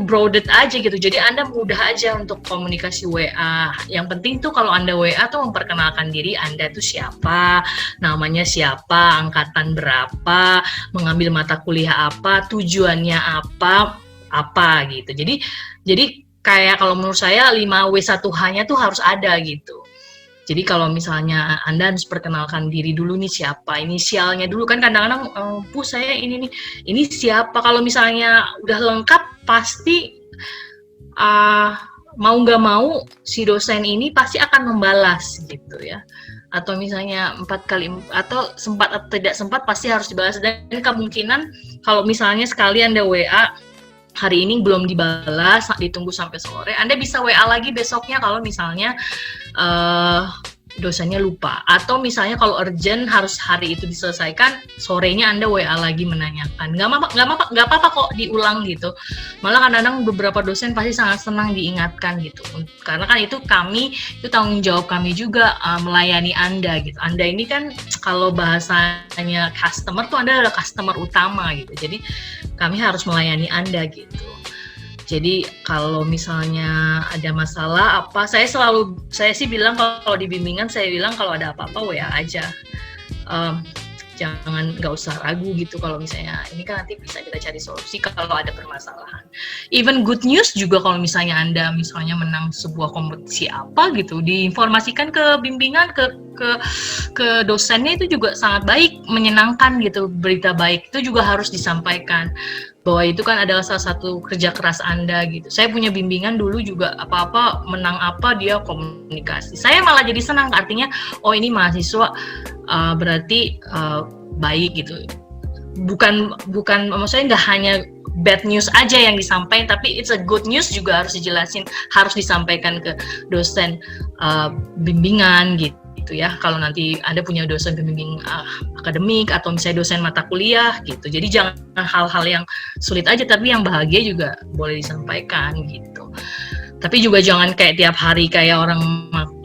broaded aja gitu, jadi Anda mudah aja untuk komunikasi WA. Yang penting tuh kalau Anda WA tuh memperkenalkan diri Anda tuh siapa, namanya siapa, angkatan berapa, mengambil mata kuliah apa, tujuannya apa gitu. Jadi kayak kalau menurut saya 5W1H-nya tuh harus ada gitu. Jadi kalau misalnya Anda harus perkenalkan diri dulu nih siapa, inisialnya dulu kan kadang-kadang, Bu saya ini siapa. Kalau misalnya udah lengkap pasti mau nggak mau si dosen ini pasti akan membalas gitu ya. Atau misalnya 4 kali, atau sempat atau tidak sempat pasti harus dibalas. Dan kemungkinan kalau misalnya sekali Anda WA hari ini belum dibalas, ditunggu sampai sore, Anda bisa WA lagi besoknya kalau misalnya dosennya lupa. Atau misalnya kalau urgent harus hari itu diselesaikan, sorenya Anda WA lagi menanyakan. Nggak apa-apa kok diulang gitu. Malah kadang-kadang beberapa dosen pasti sangat senang diingatkan gitu. Karena kan itu tanggung jawab kami juga melayani Anda gitu. Anda ini kan kalau bahasanya customer tuh Anda adalah customer utama gitu. Jadi kami harus melayani Anda gitu. Jadi kalau misalnya ada masalah apa, saya sih bilang kalau di bimbingan saya bilang kalau ada apa-apa WA aja, nggak usah ragu gitu. Kalau misalnya ini kan nanti bisa kita cari solusi kalau ada permasalahan. Even good news juga kalau misalnya Anda misalnya menang sebuah kompetisi apa gitu, diinformasikan ke bimbingan, ke dosennya, itu juga sangat baik, menyenangkan gitu. Berita baik itu juga harus disampaikan bahwa itu kan adalah salah satu kerja keras Anda gitu. Saya punya bimbingan dulu juga, apa-apa menang apa dia komunikasi. Saya malah jadi senang, artinya oh ini mahasiswa berarti baik gitu. Bukan maksudnya nggak hanya bad news aja yang disampaikan, tapi it's a good news juga harus dijelasin, harus disampaikan ke dosen bimbingan gitu ya. Kalau nanti Anda punya dosen pembimbing akademik atau misalnya dosen mata kuliah gitu. Jadi jangan hal-hal yang sulit aja, tapi yang bahagia juga boleh disampaikan gitu. Tapi juga jangan kayak tiap hari kayak orang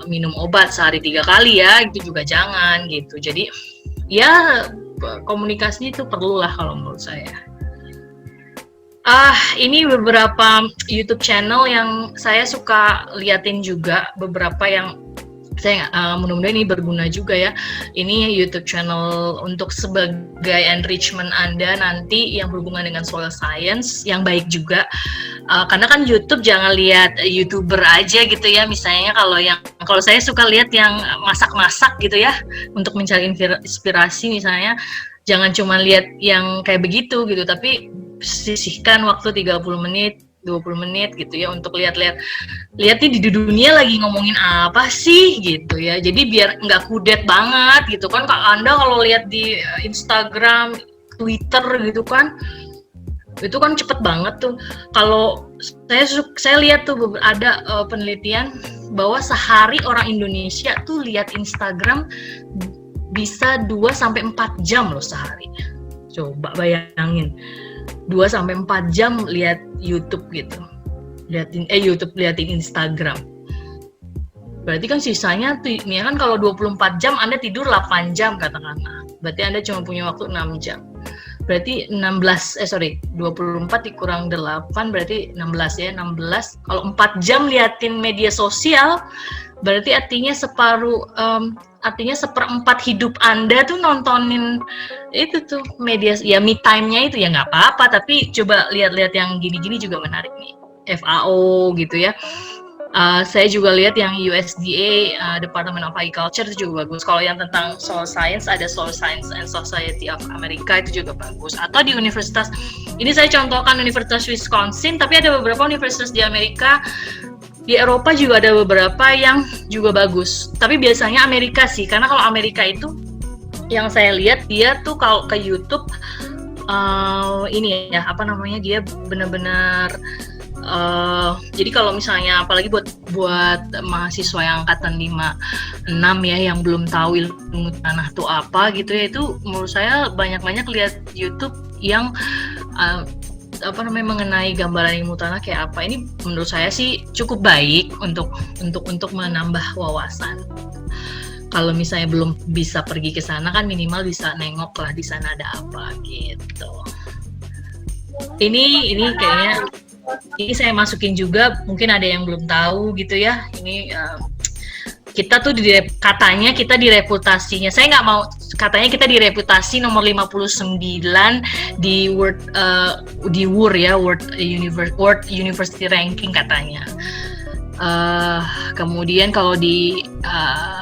minum obat sehari 3 kali ya, itu juga jangan gitu. Jadi ya komunikasi itu perlu lah kalau menurut saya. Ini beberapa YouTube channel yang saya suka liatin juga, beberapa yang saya mudah-mudahan ini berguna juga ya. Ini YouTube channel untuk sebagai enrichment Anda nanti yang berhubungan dengan soil science yang baik juga. Karena kan YouTube jangan lihat YouTuber aja gitu ya. Misalnya kalau saya suka lihat yang masak-masak gitu ya, untuk mencari inspirasi misalnya. Jangan cuma lihat yang kayak begitu gitu, tapi sisihkan waktu 30 menit, 20 menit gitu ya untuk lihat nih di dunia lagi ngomongin apa sih gitu ya. Jadi biar nggak kudet banget gitu kan. Anda kalau lihat di Instagram, Twitter gitu kan, itu kan cepet banget tuh. Kalau saya lihat tuh ada penelitian bahwa sehari orang Indonesia tuh lihat Instagram bisa 2-4 jam loh sehari. Coba bayangin. 2-4 jam lihat YouTube gitu. Liatin Instagram. Berarti kan sisanya tuh, ini kan kalau 24 jam Anda tidur 8 jam katakanlah. Berarti Anda cuma punya waktu 6 jam. Berarti 24 dikurang 8 berarti 16 ya, 16. Kalau 4 jam liatin media sosial, berarti artinya seperempat hidup Anda tuh nontonin itu tuh media, ya me time-nya itu ya nggak apa-apa, tapi coba lihat-lihat yang gini-gini juga menarik nih. FAO gitu ya. Saya juga lihat yang USDA, Department of Agriculture itu juga bagus. Kalau yang tentang soil science, ada Soil Science and Society of America, itu juga bagus. Atau di universitas, ini saya contohkan Universitas Wisconsin, tapi ada beberapa universitas di Amerika, di Eropa juga ada beberapa yang juga bagus. Tapi biasanya Amerika sih, karena kalau Amerika itu, yang saya lihat dia tuh kalau ke YouTube, dia benar-benar jadi kalau misalnya apalagi buat mahasiswa yang angkatan 5-6 ya yang belum tahu ilmu tanah itu apa gitu ya, itu menurut saya banyak-banyak lihat YouTube yang mengenai gambaran ilmu tanah kayak apa. Ini menurut saya sih cukup baik untuk menambah wawasan. Kalau misalnya belum bisa pergi ke sana kan minimal bisa nengok lah di sana ada apa gitu. Ini kayaknya ini saya masukin juga, mungkin ada yang belum tahu gitu ya. Ini kita tuh katanya kita di reputasinya, saya nggak mau, katanya kita di reputasi nomor 59 di World University Ranking katanya. Kemudian kalau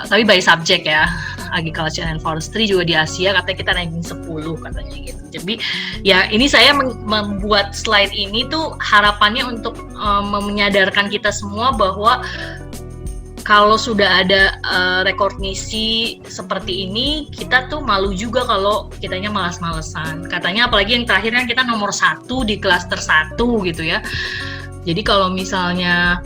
tapi by subject ya, Agriculture and Forestry juga di Asia katanya kita ranking 10 katanya gitu. Jadi ya ini saya membuat slide ini tuh harapannya untuk menyadarkan kita semua bahwa kalau sudah ada rekognisi seperti ini, kita tuh malu juga kalau kitanya malas-malesan. Katanya apalagi yang terakhir kan kita nomor 1 di klaster 1 gitu ya. Jadi kalau misalnya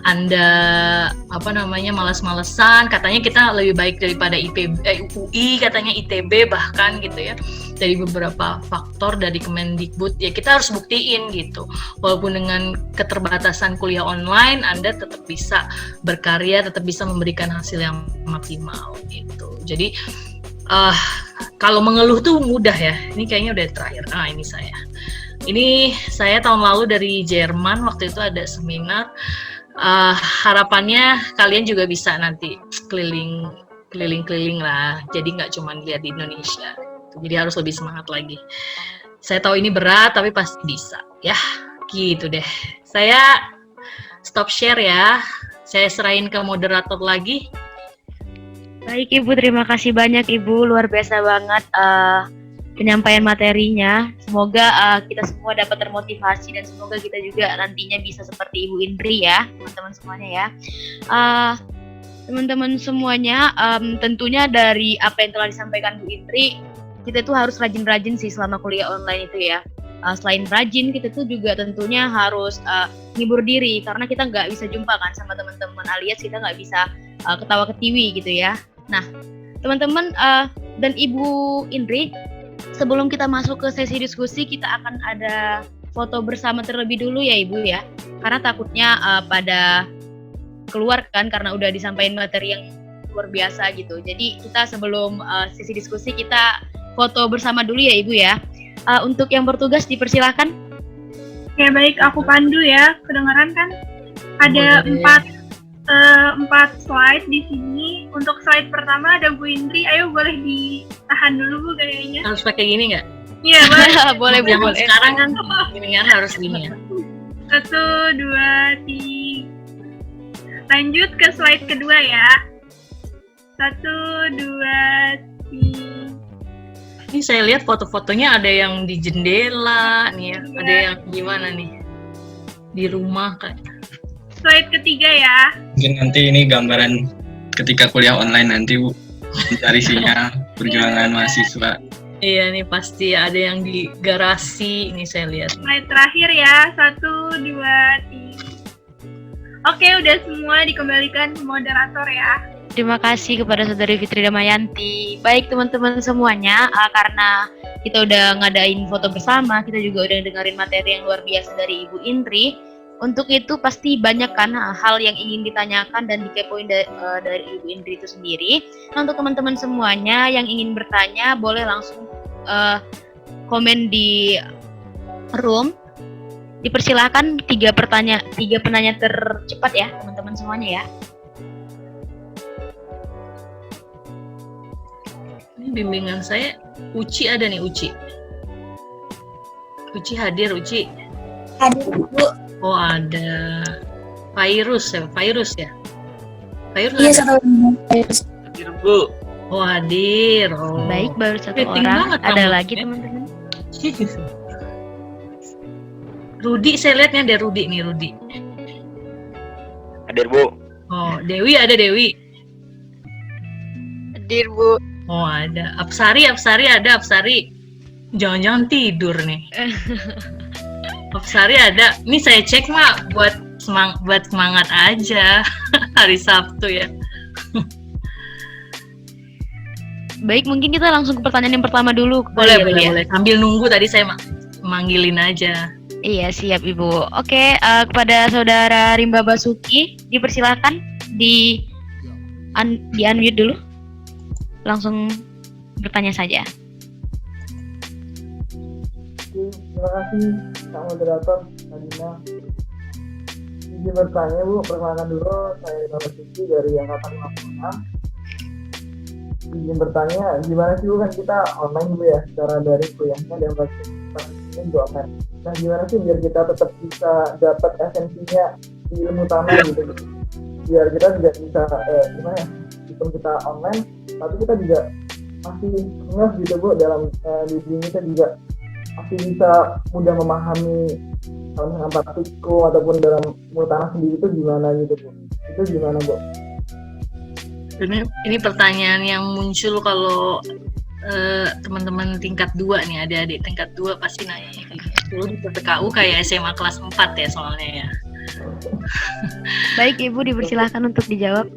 Anda malas-malesan, katanya kita lebih baik daripada UI, katanya ITB bahkan gitu ya. Dari beberapa faktor dari Kemendikbud ya kita harus buktiin gitu. Walaupun dengan keterbatasan kuliah online, Anda tetap bisa berkarya, tetap bisa memberikan hasil yang maksimal gitu. Jadi kalau mengeluh tuh mudah ya. Ini kayaknya udah terakhir. Ini saya tahun lalu dari Jerman, waktu itu ada seminar. Harapannya kalian juga bisa nanti keliling-keliling lah. Jadi nggak cuma lihat di Indonesia. Jadi harus lebih semangat lagi. Saya tahu ini berat, tapi pasti bisa. Ya, gitu deh. Saya stop share ya. Saya serahin ke moderator lagi. Baik Ibu, terima kasih banyak Ibu. Luar biasa banget penyampaian materinya. Semoga kita semua dapat termotivasi dan semoga kita juga nantinya bisa seperti Ibu Indri ya, teman-teman semuanya ya. Teman-teman semuanya, tentunya dari apa yang telah disampaikan Bu Indri, kita tuh harus rajin-rajin sih selama kuliah online itu ya. Selain rajin, kita tuh juga tentunya harus ngibur diri karena kita nggak bisa jumpa kan sama teman-teman, alias kita nggak bisa ketawa ketiwi gitu ya. Nah, teman-teman dan Ibu Indri, sebelum kita masuk ke sesi diskusi, kita akan ada foto bersama terlebih dulu ya Ibu ya, karena takutnya pada keluar kan karena udah disampaikan materi yang luar biasa gitu. Jadi kita sebelum sesi diskusi kita foto bersama dulu ya Ibu ya. Untuk yang bertugas dipersilakan. Ya baik, aku pandu ya. Kedengaran kan? Ada empat slide di sini. Untuk slide pertama ada Bu Indri. Ayo boleh ditahan dulu Bu kayaknya. Harus pakai gini nggak? Iya boleh. Boleh. Sekarang kan gini kan harus gini ya. 1, 2, 3. Lanjut ke slide kedua ya. 1, 2, 3. Ini saya lihat foto-fotonya ada yang di jendela nih ya, ada yang gimana nih di rumah kan. Slide ketiga ya. Mungkin nanti ini gambaran ketika kuliah online nanti Bu, mencari sinyal perjuangan mahasiswa. Iya nih pasti ada yang di garasi, ini saya lihat. Slide terakhir ya. 1, 2, 3. Oke, udah semua dikembalikan ke moderator ya. Terima kasih kepada Saudari Fitri Damayanti. Baik teman-teman semuanya, karena kita udah ngadain foto bersama, kita juga udah dengerin materi yang luar biasa dari Ibu Indri. Untuk itu pasti banyak kan hal yang ingin ditanyakan dan dikepoin dari Ibu Indri itu sendiri. Nah, untuk teman-teman semuanya yang ingin bertanya, boleh langsung komen di room. Dipersilakan 3 penanya tercepat ya teman-teman semuanya ya. Bimbingan saya, Uci ada nih Uci. Uci hadir Uci. Hadir Bu. Oh ada. Virus ya. Virus Iya ada? Virus. Hadir Bu. Oh hadir. Oh. Baik, baru 1 Penting orang. banget Ada kamu, lagi ya. teman-teman. Rudi saya lihatnya ada Rudi nih Rudi. Hadir Bu. Oh Dewi ada Dewi. Hadir Bu. Oh ada. Apsari ada Apsari. Jangan-jangan tidur nih. Apsari ada. Ini saya cek mah buat semangat aja hari Sabtu ya. Baik, mungkin kita langsung ke pertanyaan yang pertama dulu. Boleh. Sambil nunggu tadi saya manggilin aja. Iya, siap Ibu. Oke, kepada Saudara Rimba Basuki, dipersilakan di unmute dulu. Langsung bertanya saja. Terima kasih Kak Moderator, Nadina. Izin bertanya Bu, perkenalkan dulu, saya Rimba Basuki dari Angkatan 56. Izin bertanya, gimana sih Bu, kan kita online Bu ya, secara daring kuliahnya dan praktiknya juga online. Nah gimana sih biar kita tetap bisa dapat esensinya di ilmu tanah gitu. Biar kita juga bisa, gimana ya, meskipun kita online, tapi kita juga masih ngeh gitu Bu, dalam di sini kita juga masih bisa mudah memahami dengan praktikum ataupun dalam ilmu tanah sendiri itu gimana gitu Bu. Itu gimana Bu? Ini pertanyaan yang muncul kalau teman-teman tingkat 2 nih, adik-adik tingkat 2 pasti nanya dulu di PPKU kayak SMA kelas 4 ya soalnya ya. Baik Ibu, dipersilakan untuk dijawab.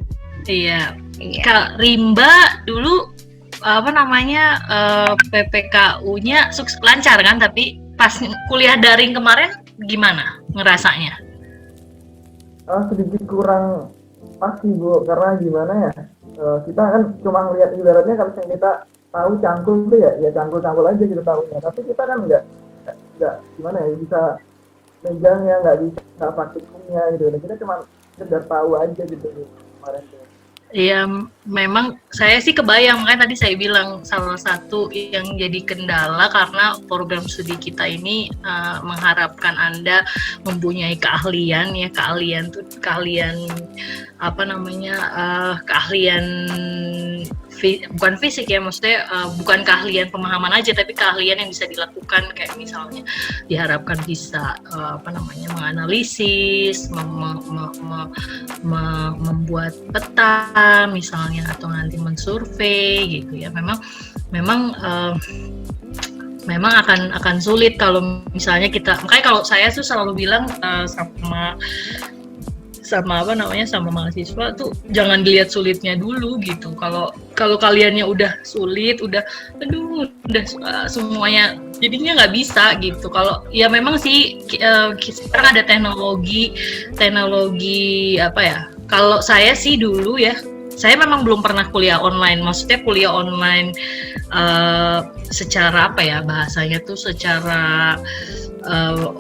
Iya. Kak Rimba dulu PPKU-nya lancar kan, tapi pas kuliah daring kemarin gimana ngerasanya? Sedikit kurang pasti Bu, karena gimana ya, kita kan cuma ngeliat ibaratnya kalau kita tahu cangkul itu ya cangkul aja kita tahunya, tapi kita kan nggak gimana ya bisa megangnya, nggak bisa praktikumnya gitu. Nah, kita cuma sekedar tahu aja gitu kemarin tuh. Iya, memang saya sih kebayang, makanya tadi saya bilang salah satu yang jadi kendala karena program studi kita ini mengharapkan Anda mempunyai keahlian bukan fisik ya, maksudnya bukan keahlian pemahaman aja, tapi keahlian yang bisa dilakukan, kayak misalnya diharapkan bisa menganalisis, membuat peta misalnya, atau nanti mensurvei gitu ya. Memang akan sulit kalau misalnya kita, makanya kalau saya tuh selalu bilang sama mahasiswa tuh jangan dilihat sulitnya dulu gitu. Kalau kaliannya udah sulit, udah semuanya jadinya nggak bisa gitu. Kalau ya memang sih sekarang ada teknologi apa ya. Kalau saya sih dulu ya, saya memang belum pernah kuliah online. Maksudnya kuliah online secara apa ya bahasanya tuh, secara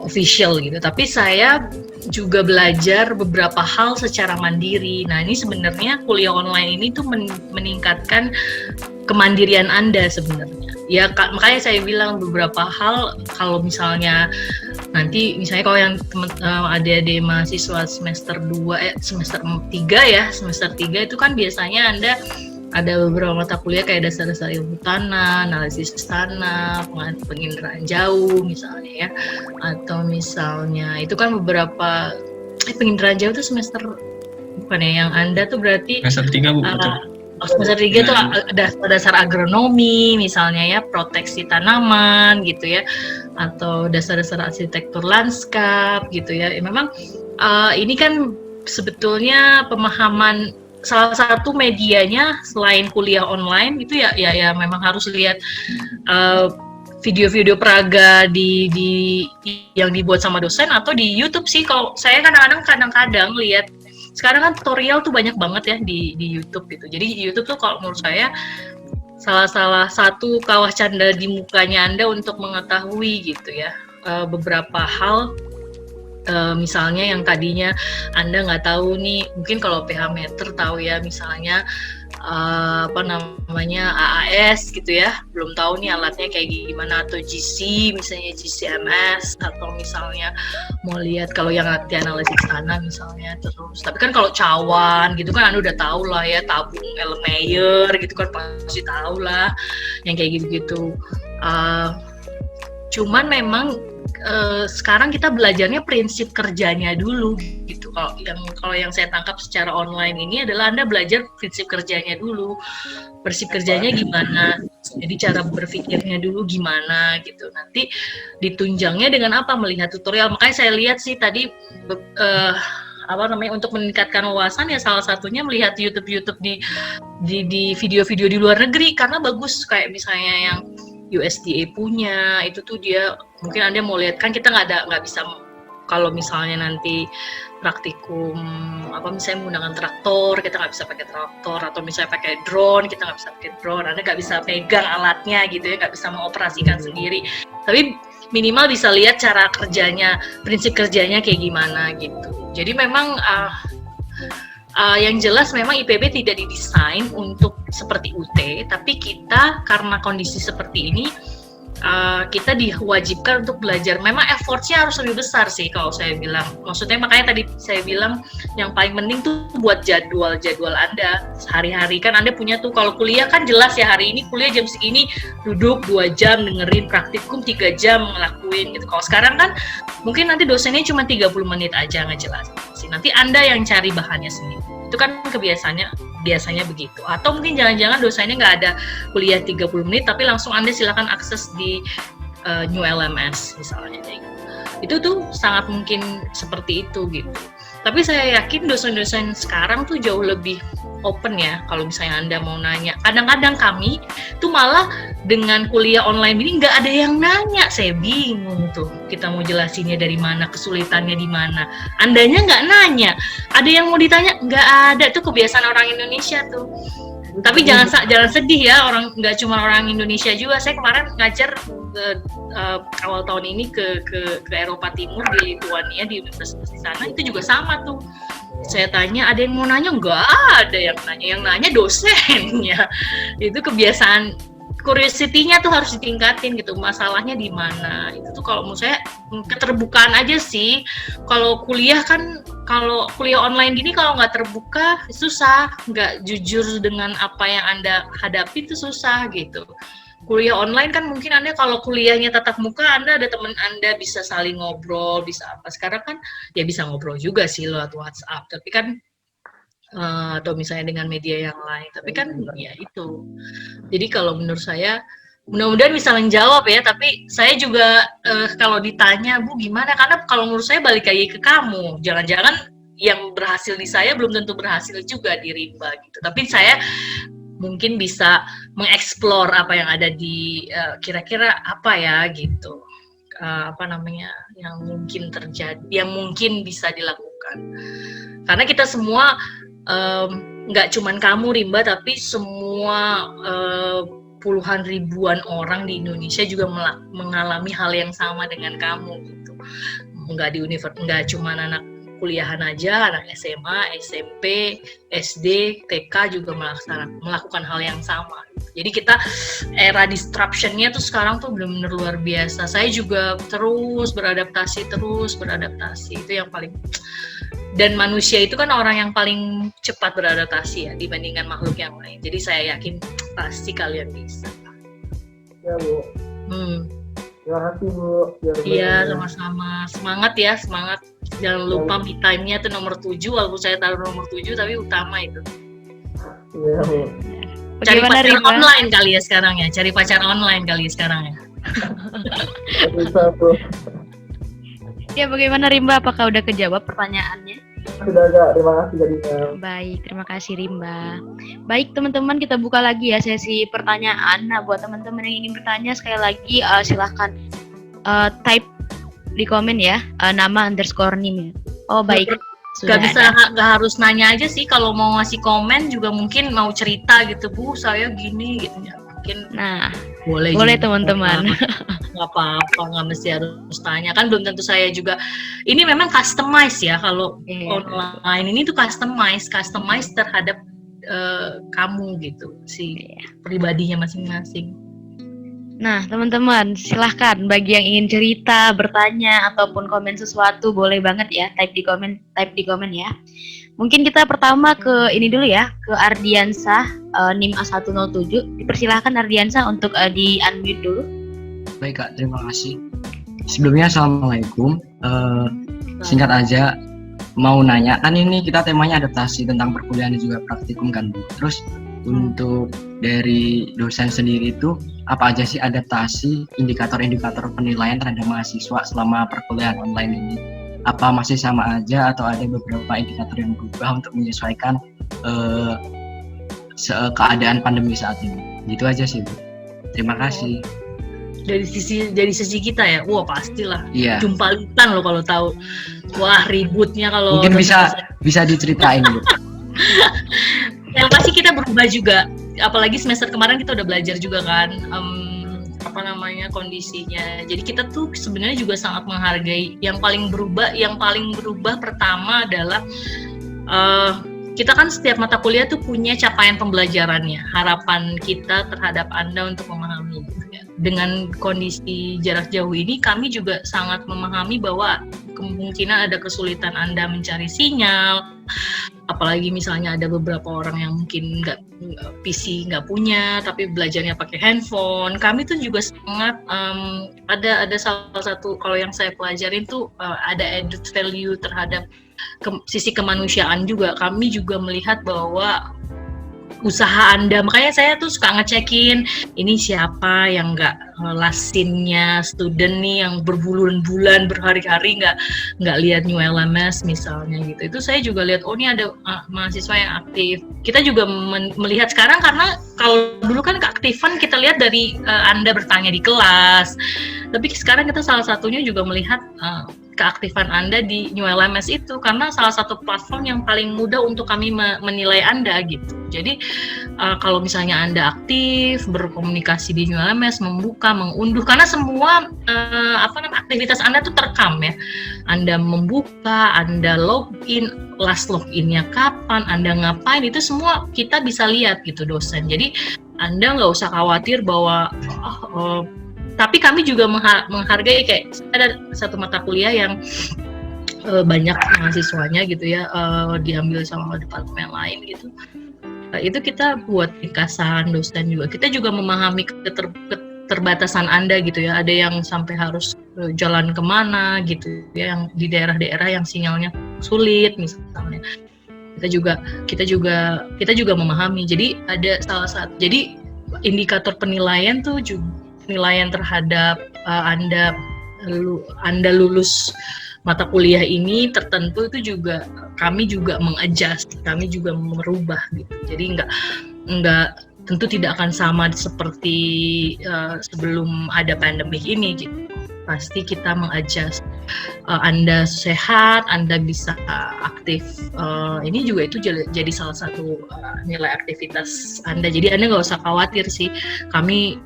official gitu. Tapi saya juga belajar beberapa hal secara mandiri. Nah, ini sebenarnya kuliah online ini tuh meningkatkan kemandirian Anda sebenarnya. Ya, makanya saya bilang beberapa hal, kalau misalnya nanti misalnya kalau yang adik-adik mahasiswa semester 3 itu kan biasanya Anda ada beberapa mata kuliah kayak dasar-dasar ilmu tanah, analisis tanah, penginderaan jauh misalnya ya, atau misalnya itu kan beberapa penginderaan jauh itu semester bukan ya, yang Anda tuh berarti semester 3 Bu, betul. Semester 3 tuh dasar agronomi misalnya ya, proteksi tanaman gitu ya, atau dasar-dasar arsitektur lanskap gitu ya. Memang ini kan sebetulnya pemahaman salah satu medianya selain kuliah online itu ya memang harus lihat video-video peraga di yang dibuat sama dosen atau di YouTube sih. Kalau saya kadang-kadang lihat sekarang kan tutorial tuh banyak banget ya di YouTube gitu. Jadi di YouTube tuh kalau menurut saya salah satu kawah canda di mukanya Anda untuk mengetahui gitu ya beberapa hal. Misalnya yang tadinya Anda nggak tahu nih, mungkin kalau pH meter tahu ya, misalnya AAS gitu ya, belum tahu nih alatnya kayak gimana, atau GC misalnya, GCMS, atau misalnya mau lihat kalau yang analisis tanah misalnya. Terus tapi kan kalau cawan gitu kan Anda udah tahu lah ya, tabung Erlenmeyer gitu kan pasti tahu lah yang kayak gitu-gitu. Cuman memang sekarang kita belajarnya prinsip kerjanya dulu gitu. Kalau yang saya tangkap secara online ini adalah Anda belajar prinsip kerjanya dulu. Prinsip kerjanya gimana? Jadi cara berpikirnya dulu gimana gitu. Nanti ditunjangnya dengan apa? Melihat tutorial. Makanya saya lihat sih tadi untuk meningkatkan wawasan ya salah satunya melihat YouTube di video-video di luar negeri, karena bagus, kayak misalnya yang USDA punya itu tuh dia mungkin Anda mau lihat kan, kita nggak bisa kalau misalnya nanti praktikum misalnya menggunakan traktor, kita nggak bisa pakai traktor, atau misalnya pakai drone, kita nggak bisa pakai drone, Anda nggak bisa pegang alatnya gitu ya, nggak bisa mengoperasikan sendiri, tapi minimal bisa lihat cara kerjanya, prinsip kerjanya kayak gimana gitu. Jadi memang yang jelas memang IPB tidak didesain untuk seperti UT, tapi kita karena kondisi seperti ini kita diwajibkan untuk belajar. Memang effortnya harus lebih besar sih kalau saya bilang. Maksudnya makanya tadi saya bilang yang paling penting tuh buat jadwal Anda sehari-hari. Kan Anda punya tuh, kalau kuliah kan jelas ya, hari ini kuliah jam segini duduk 2 jam dengerin, praktikum 3 jam ngelakuin gitu. Kalau sekarang kan mungkin nanti dosennya cuma 30 menit aja ngejelasin. Nanti Anda yang cari bahannya sendiri. Itu kan biasanya begitu. Atau mungkin jangan-jangan dosennya nggak ada kuliah 30 menit, tapi langsung Anda silakan akses di New LMS misalnya. Itu tuh sangat mungkin seperti itu gitu. Tapi saya yakin dosen-dosen sekarang tuh jauh lebih open ya, kalau misalnya Anda mau nanya. Kadang-kadang kami tuh malah dengan kuliah online ini nggak ada yang nanya. Saya bingung tuh, kita mau jelasinnya dari mana, kesulitannya di mana. Andanya nggak nanya. Ada yang mau ditanya? Nggak ada. Tuh kebiasaan orang Indonesia tuh. Tapi jangan sedih ya, nggak cuma orang Indonesia juga. Saya kemarin ngajar awal tahun ini ke Eropa Timur, di Lituania, di universitas di sana, itu juga sama tuh. Saya tanya, ada yang mau nanya? Nggak ada yang nanya dosennya. Itu kebiasaan, curiosity-nya tuh harus ditingkatin gitu. Masalahnya di mana? Itu tuh kalau menurut saya keterbukaan aja sih. Kalau kuliah kan kalau kuliah online gini kalau nggak terbuka susah, nggak jujur dengan apa yang Anda hadapi itu susah gitu. Kuliah online kan mungkin Anda kalau kuliahnya tatap muka, Anda ada teman Anda bisa saling ngobrol, bisa apa. Sekarang kan ya bisa ngobrol juga sih lewat WhatsApp, tapi kan atau misalnya dengan media yang lain. Tapi kan ya itu. Jadi kalau menurut saya mudah-mudahan bisa menjawab ya, tapi saya juga kalau ditanya, Bu gimana? Karena kalau menurut saya balik lagi ke kamu. Jangan-jangan yang berhasil di saya belum tentu berhasil juga di Rimba gitu. Tapi saya mungkin bisa mengeksplor apa yang ada di kira-kira apa ya gitu. Apa namanya yang mungkin terjadi, yang mungkin bisa dilakukan. Karena kita semua nggak cuman kamu Rimba, tapi semua puluhan ribuan orang di Indonesia juga mengalami hal yang sama dengan kamu gitu. Nggak di universitas, nggak cuma anak kuliahan aja, anak SMA, SMP, SD, TK juga melakukan hal yang sama. Jadi kita era disruption-nya tuh sekarang tuh benar-benar luar biasa. Saya juga terus beradaptasi. Itu yang paling. Dan manusia itu kan orang yang paling cepat beradaptasi ya dibandingkan makhluk yang lain. Jadi saya yakin pasti kalian bisa. Ya Bu. Terima kasih Bu. Iya sama-sama. Semangat ya, semangat. Jangan lupa me time-nya tuh nomor 7. Walaupun saya taruh nomor 7 tapi utama itu. Iya Bu. Cari Bagaimana, pacar Rimba? online kali ya sekarang ya. Cari pacar online kali ya sekarang ya. Bisa Bu. Ya, bagaimana Rimba? Apakah udah kejawab pertanyaannya? Sudah Kak, terima kasih jadinya. Baik, terima kasih Rimba. Baik teman-teman, kita buka lagi ya sesi pertanyaan. Nah, buat teman-teman yang ingin bertanya sekali lagi silahkan type di komen ya, nama _name ya. Oh baik, sudah Gak harus nanya aja sih, kalau mau ngasih komen juga mungkin mau cerita gitu, Bu saya gini gitu ya. Mungkin Nah, boleh juga. teman-teman. Nggak apa-apa, nggak mesti harus tanya kan, belum tentu saya juga. Ini memang customize ya, kalau online ini tuh customize terhadap kamu gitu, si pribadinya masing-masing. Nah, teman-teman, silahkan bagi yang ingin cerita, bertanya ataupun komen sesuatu boleh banget ya, type di komen ya. Mungkin kita pertama ke ini dulu ya, ke Ardiansah NIM A107. Dipersilahkan Ardiansah untuk di unmute dulu. Baik Kak, terima kasih. Sebelumnya Assalamualaikum. Singkat aja, mau nanya, kan ini kita temanya adaptasi tentang perkuliahan dan juga praktikum kan Bu. Terus untuk dari dosen sendiri itu apa aja sih adaptasi, indikator-indikator penilaian terhadap mahasiswa selama perkuliahan online ini? Apa masih sama aja atau ada beberapa indikator yang berubah untuk menyesuaikan keadaan pandemi saat ini? Gitu aja sih Bu. Terima kasih. Dari sisi kita ya, wah pastilah. Iya. Jumpalitan loh kalau tahu. Wah ributnya kalau. Mungkin bisa diceritain Bu. Yang pasti kita berubah juga. Apalagi semester kemarin kita udah belajar juga kan. Kondisinya. Jadi kita tuh sebenarnya juga sangat menghargai. Yang paling berubah pertama adalah kita kan setiap mata kuliah tuh punya capaian pembelajarannya. Harapan kita terhadap Anda untuk memahami. Dengan kondisi jarak jauh ini, kami juga sangat memahami bahwa kemungkinan ada kesulitan Anda mencari sinyal. Apalagi misalnya ada beberapa orang yang mungkin PC nggak punya, tapi belajarnya pakai handphone. Kami tuh juga sangat ada salah satu, kalau yang saya pelajarin tuh ada added value terhadap sisi kemanusiaan juga. Kami juga melihat bahwa usaha Anda, makanya saya tuh suka ngecekin ini siapa yang nggak lasinnya student nih yang berbulan-bulan berhari-hari nggak lihat New LMS misalnya gitu. Itu saya juga lihat, oh ini ada mahasiswa yang aktif. Kita juga melihat sekarang, karena kalau dulu kan keaktifan kita lihat dari Anda bertanya di kelas, tapi sekarang kita salah satunya juga melihat keaktifan Anda di New LMS itu, karena salah satu platform yang paling mudah untuk kami menilai Anda gitu. Jadi kalau misalnya Anda aktif berkomunikasi di New LMS, membuka, mengunduh, karena semua aktivitas Anda tuh terekam ya. Anda membuka, Anda login, last loginnya kapan, Anda ngapain, itu semua kita bisa lihat gitu dosen. Jadi Anda nggak usah khawatir bahwa tapi kami juga menghargai, kayak ada satu mata kuliah yang banyak mahasiswanya gitu ya, diambil sama departemen lain gitu. Itu kita buat ringkasan dosen juga. Kita juga memahami keterbatasan Anda gitu ya. Ada yang sampai harus jalan kemana gitu ya, yang di daerah-daerah yang sinyalnya sulit misalnya. Kita juga memahami. Jadi ada salah satu. Jadi indikator penilaian tuh juga penilaian terhadap Anda lulus mata kuliah ini tertentu itu juga kami juga mengadjust, kami juga merubah gitu. Jadi enggak tentu tidak akan sama seperti sebelum ada pandemik ini gitu. Pasti kita mengadjust. Anda sehat, Anda bisa aktif. Ini juga itu jadi salah satu nilai aktivitas Anda. Jadi Anda nggak usah khawatir sih. Kami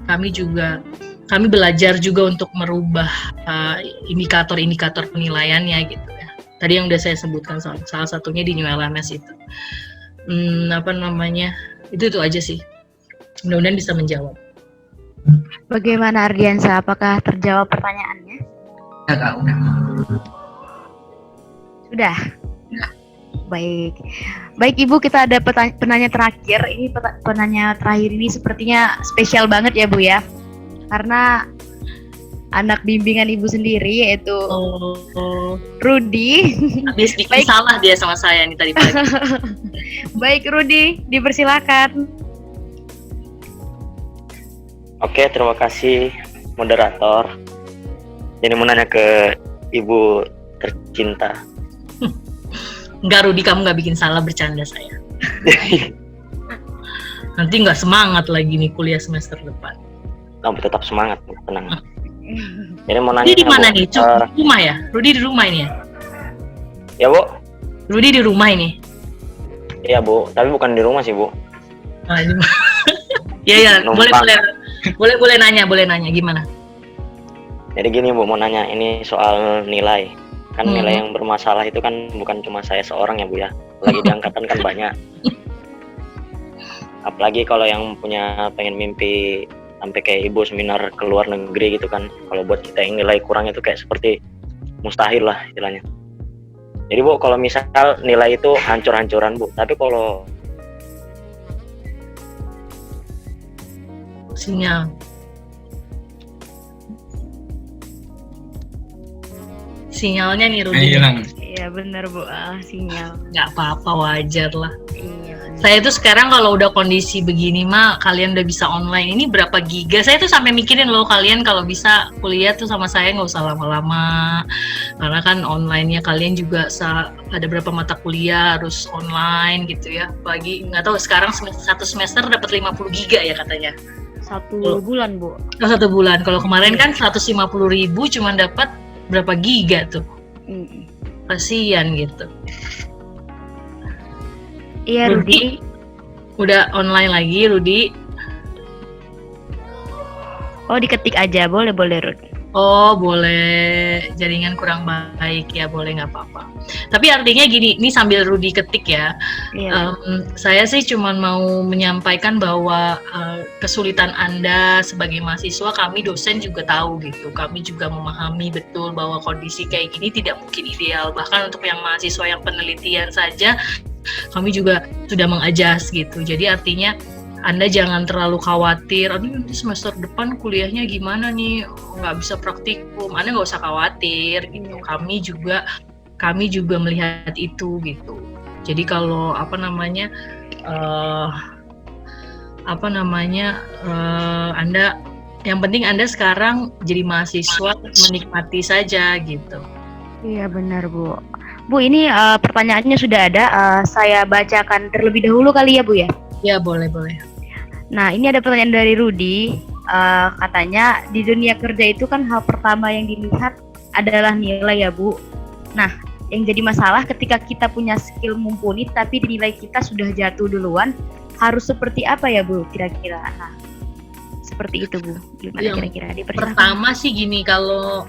belajar juga untuk merubah indikator-indikator penilaiannya gitu ya. Tadi yang udah saya sebutkan salah satunya di New LMS itu. Itu aja sih. Mudah-mudahan bisa menjawab. Bagaimana Ardiansa? Apakah terjawab pertanyaannya? Ya Kak, udah. Sudah. Baik Ibu, kita ada penanya terakhir. Ini penanya terakhir ini sepertinya spesial banget ya Bu ya, karena anak bimbingan Ibu sendiri yaitu Rudy. Habis bikin salah dia sama saya nih tadi pagi. Baik Rudy, dipersilakan. Oke, terima kasih moderator. Jadi mau nanya ke Ibu tercinta. Enggak Rudy, kamu nggak bikin salah, bercanda saya. Nanti nggak semangat lagi nih kuliah semester depan. Kamu tetap semangat, tenang. Jadi mau nanya. Rudy di mana nih? Di rumah ya? Rudy di rumah ini ya? Ya Bu. Rudy di rumah ini? Iya Bu, tapi bukan di rumah sih Bu. Nah, ini ya, boleh nanya gimana? Jadi gini Bu, mau nanya ini soal nilai. Kan nilai yang bermasalah itu kan bukan cuma saya seorang ya Bu ya. Lagi di angkatan kan banyak. Apalagi kalau yang pengen mimpi sampai kayak Ibu seminar ke luar negeri gitu kan. Kalau buat kita yang nilai kurang itu kayak seperti mustahil lah istilahnya. Jadi Bu, kalau misal nilai itu hancur-hancuran Bu, tapi kalau sinyalnya nih Rudy. Iya benar Bu, sinyal. Nggak apa-apa, wajar lah. Iya. Saya tuh sekarang kalau udah kondisi begini mah, kalian udah bisa online. Ini berapa giga? Saya tuh sampai mikirin loh, kalian kalau bisa kuliah tuh sama saya nggak usah lama-lama. Karena kan online-nya kalian juga ada berapa mata kuliah harus online gitu ya. Apalagi nggak tahu sekarang satu semester dapat 50 giga ya katanya. 1 bulan Bu. 1 bulan. Kalau kemarin kan 150.000 cuma dapat berapa giga tuh. Kasian gitu. Iya Rudy. Udah online lagi Rudy. Oh, diketik aja, boleh Rudy. Oh boleh, jaringan kurang baik ya, boleh, nggak apa-apa. Tapi artinya gini, ini sambil Rudy ketik ya. Iya. Saya sih cuma mau menyampaikan bahwa kesulitan Anda sebagai mahasiswa, kami dosen juga tahu gitu. Kami juga memahami betul bahwa kondisi kayak gini tidak mungkin ideal. Bahkan untuk yang mahasiswa yang penelitian saja, kami juga sudah mengadjust gitu. Jadi artinya Anda jangan terlalu khawatir, aduh nanti semester depan kuliahnya gimana nih, nggak bisa praktikum. Anda nggak usah khawatir gitu. Kami juga melihat itu gitu. Jadi kalau Anda, yang penting Anda sekarang jadi mahasiswa menikmati saja gitu. Iya benar Bu. Bu, ini pertanyaannya sudah ada. Saya bacakan terlebih dahulu kali ya Bu ya. Ya boleh. Nah, ini ada pertanyaan dari Rudy. Katanya di dunia kerja itu kan hal pertama yang dilihat adalah nilai ya Bu. Nah, yang jadi masalah ketika kita punya skill mumpuni tapi nilai kita sudah jatuh duluan, harus seperti apa ya Bu kira-kira? Nah, seperti itu Bu. Gimana kira-kira? Pertama sih gini, kalau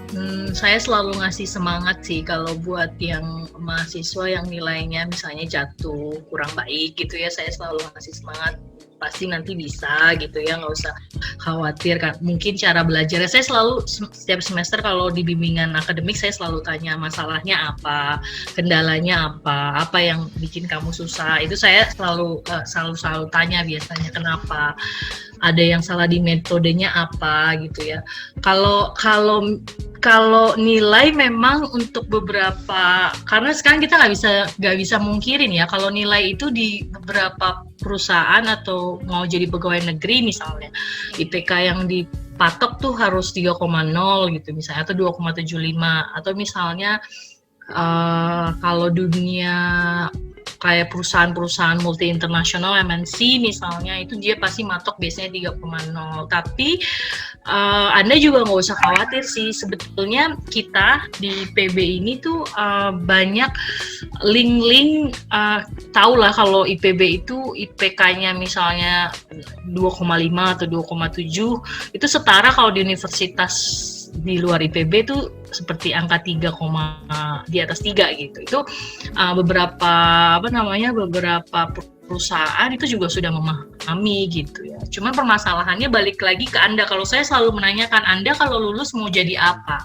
saya selalu ngasih semangat sih kalau buat yang mahasiswa yang nilainya misalnya jatuh kurang baik gitu ya, saya selalu ngasih semangat. pasti nanti bisa gitu ya, nggak usah khawatir kan. Mungkin cara belajarnya saya selalu setiap semester kalau di bimbingan akademik saya selalu tanya masalahnya apa, kendalanya apa yang bikin kamu susah. Itu saya selalu tanya biasanya kenapa. Ada yang salah di metodenya apa gitu ya. Kalau nilai memang untuk beberapa, karena sekarang kita nggak bisa mungkirin ya kalau nilai itu di beberapa perusahaan atau mau jadi pegawai negeri misalnya IPK yang dipatok tuh harus 3,0 gitu misalnya atau 2,75 atau misalnya kalau dunia kayak perusahaan-perusahaan multi internasional MNC misalnya itu dia pasti matok biasanya 3,0. Tapi Anda juga nggak usah khawatir sih, sebetulnya kita di PB ini tuh banyak link-link, tahu lah kalau IPB itu IPK-nya misalnya 2,5 atau 2,7 itu setara kalau di universitas di luar IPB itu seperti angka 3, di atas 3 gitu. Itu beberapa perusahaan itu juga sudah memahami gitu ya. Cuman permasalahannya balik lagi ke Anda. Kalau saya selalu menanyakan Anda kalau lulus mau jadi apa?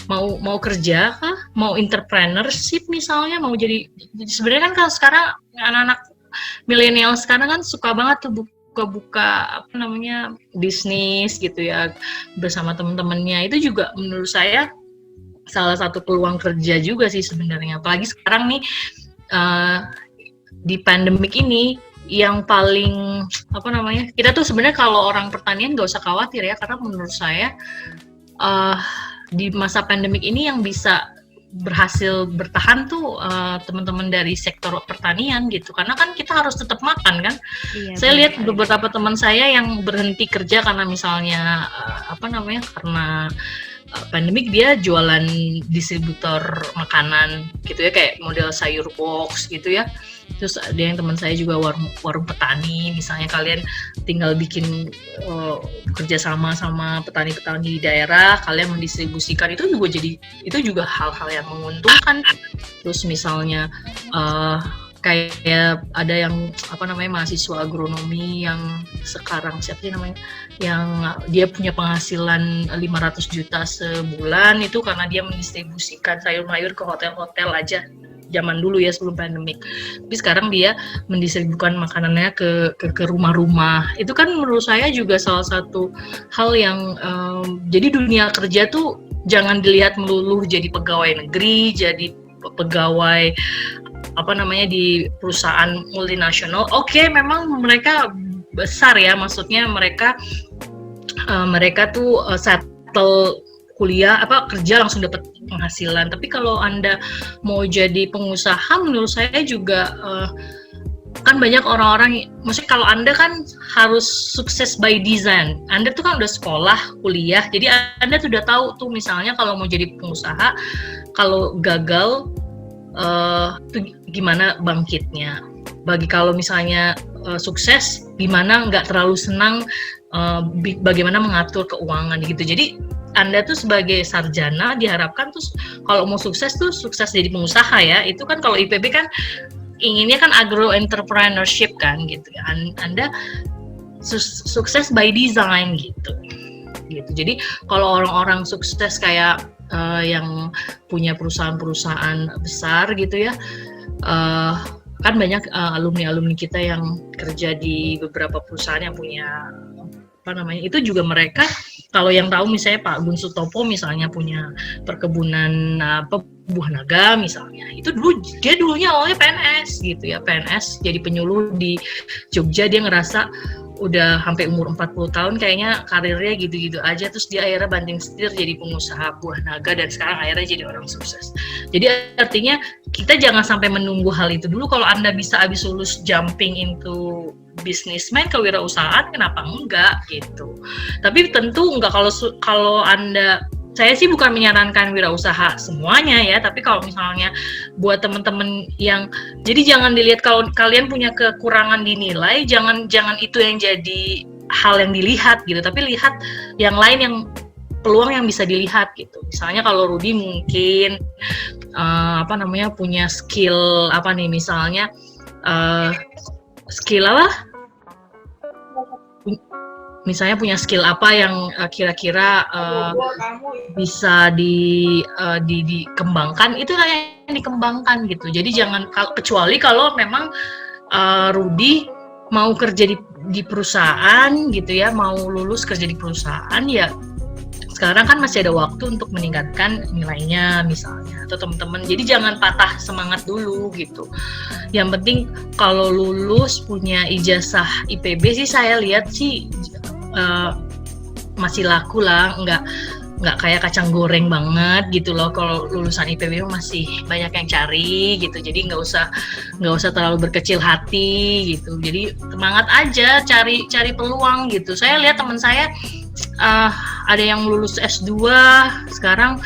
Mau kerja kah? Mau entrepreneurship misalnya? Mau jadi sebenarnya kan kalau sekarang anak-anak milenial sekarang kan suka banget tuh buka bisnis gitu ya bersama teman-temannya. Itu juga menurut saya salah satu peluang kerja juga sih sebenarnya. Apalagi sekarang nih di pandemik ini yang paling kita tuh sebenarnya kalau orang pertanian nggak usah khawatir ya, karena menurut saya di masa pandemik ini yang bisa berhasil bertahan tuh teman-teman dari sektor pertanian gitu, karena kan kita harus tetap makan kan. Saya lihat beberapa teman saya yang berhenti kerja karena misalnya karena pandemik dia jualan distributor makanan gitu ya, kayak model sayur box gitu ya. Terus ada yang teman saya juga warung petani, misalnya kalian tinggal bikin kerja sama petani-petani di daerah, kalian mendistribusikan, itu juga hal-hal yang menguntungkan. Terus misalnya kayak ada yang mahasiswa agronomi yang sekarang yang dia punya penghasilan 500 juta sebulan itu karena dia mendistribusikan sayur-mayur ke hotel-hotel aja zaman dulu ya sebelum pandemik. Tapi sekarang dia mendistribusikan makanannya ke rumah-rumah. Itu kan menurut saya juga salah satu hal yang jadi dunia kerja tuh jangan dilihat melulu jadi pegawai negeri, jadi pegawai di perusahaan multinasional. Oke, memang mereka besar ya, maksudnya mereka tuh settle kuliah kerja langsung dapat penghasilan. Tapi kalau Anda mau jadi pengusaha, menurut saya juga kan banyak orang-orang, maksudnya kalau Anda kan harus sukses by design. Anda tuh kan udah sekolah, kuliah, jadi Anda tuh udah tahu tuh misalnya kalau mau jadi pengusaha, kalau gagal tuh gimana bangkitnya. Kalau misalnya sukses, gimana nggak terlalu senang, bagaimana mengatur keuangan gitu. Jadi Anda tuh sebagai sarjana diharapkan tuh kalau mau sukses tuh sukses jadi pengusaha ya. Itu kan kalau IPB kan inginnya kan agro entrepreneurship kan gitu ya. Anda sukses by design gitu. Jadi kalau orang-orang sukses kayak yang punya perusahaan-perusahaan besar gitu ya, kan banyak alumni-alumni kita yang kerja di beberapa perusahaan yang punya itu juga mereka, kalau yang tahu misalnya Pak Gun Sutopo misalnya punya perkebunan buah naga misalnya, itu dia dulunya awalnya PNS gitu ya, PNS jadi penyuluh di Jogja. Dia ngerasa udah sampai umur 40 tahun kayaknya karirnya gitu-gitu aja, terus dia akhirnya banting setir jadi pengusaha buah naga dan sekarang akhirnya jadi orang sukses. Jadi artinya kita jangan sampai menunggu hal itu dulu. Kalau Anda bisa habis lulus jumping into businessman, kewirausahaan, kenapa enggak gitu. Tapi tentu enggak kalau Anda, saya sih bukan menyarankan wirausaha semuanya ya, tapi kalau misalnya buat teman-teman yang, jadi jangan dilihat kalau kalian punya kekurangan di nilai, jangan itu yang jadi hal yang dilihat gitu, tapi lihat yang lain, yang peluang yang bisa dilihat gitu. Misalnya kalau Rudy mungkin punya skill misalnya skill misalnya punya skill apa yang kira-kira bisa dikembangkan, itulah yang dikembangkan gitu. Jadi jangan, kecuali kalau memang Rudy mau kerja di perusahaan gitu ya, mau lulus kerja di perusahaan, ya sekarang kan masih ada waktu untuk meningkatkan nilainya misalnya, atau teman-teman. Jadi jangan patah semangat dulu gitu. Yang penting kalau lulus punya ijazah IPB sih saya lihat sih masih laku lah, nggak kayak kacang goreng banget gitu loh. Kalau lulusan IPB masih banyak yang cari gitu, jadi nggak usah terlalu berkecil hati gitu. Jadi semangat aja, cari peluang gitu. Saya lihat teman saya ada yang lulus S2 sekarang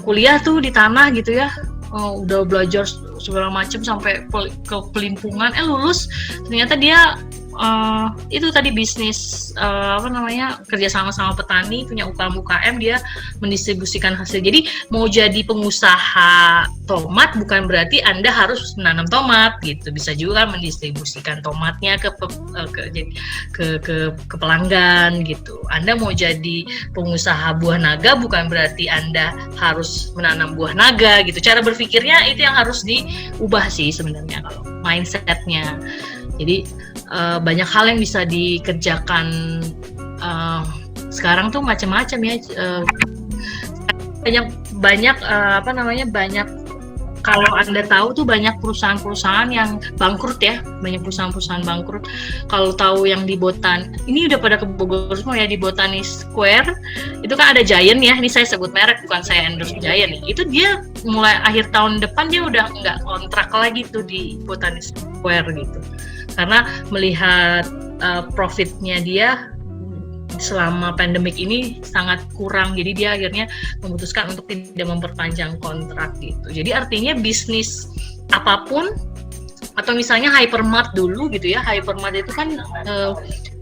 kuliah tuh di tanah gitu ya, udah belajar segala macam sampai ke pelimpungan, lulus ternyata dia itu tadi bisnis kerja sama petani, punya UKM, dia mendistribusikan hasil. Jadi mau jadi pengusaha tomat bukan berarti Anda harus menanam tomat gitu, bisa juga mendistribusikan tomatnya ke pelanggan gitu. Anda mau jadi pengusaha buah naga bukan berarti Anda harus menanam buah naga gitu. Cara berpikirnya itu yang harus diubah sih sebenarnya, kalau mindsetnya. Jadi banyak hal yang bisa dikerjakan sekarang tuh macam-macam ya. Banyak kalau Anda tahu tuh banyak perusahaan-perusahaan yang bangkrut ya, banyak perusahaan-perusahaan bangkrut. Kalau tahu yang di Botan, ini udah pada ke Bogor semua ya, di Botanis Square itu kan ada Giant ya, ini saya sebut merek bukan saya endorse Giant ya. Itu dia mulai akhir tahun depan dia udah nggak kontrak lagi tuh di Botanis Square gitu, karena melihat profitnya dia selama pandemik ini sangat kurang, jadi dia akhirnya memutuskan untuk tidak memperpanjang kontrak gitu. Jadi artinya bisnis apapun, atau misalnya Hypermart dulu gitu ya, Hypermart itu kan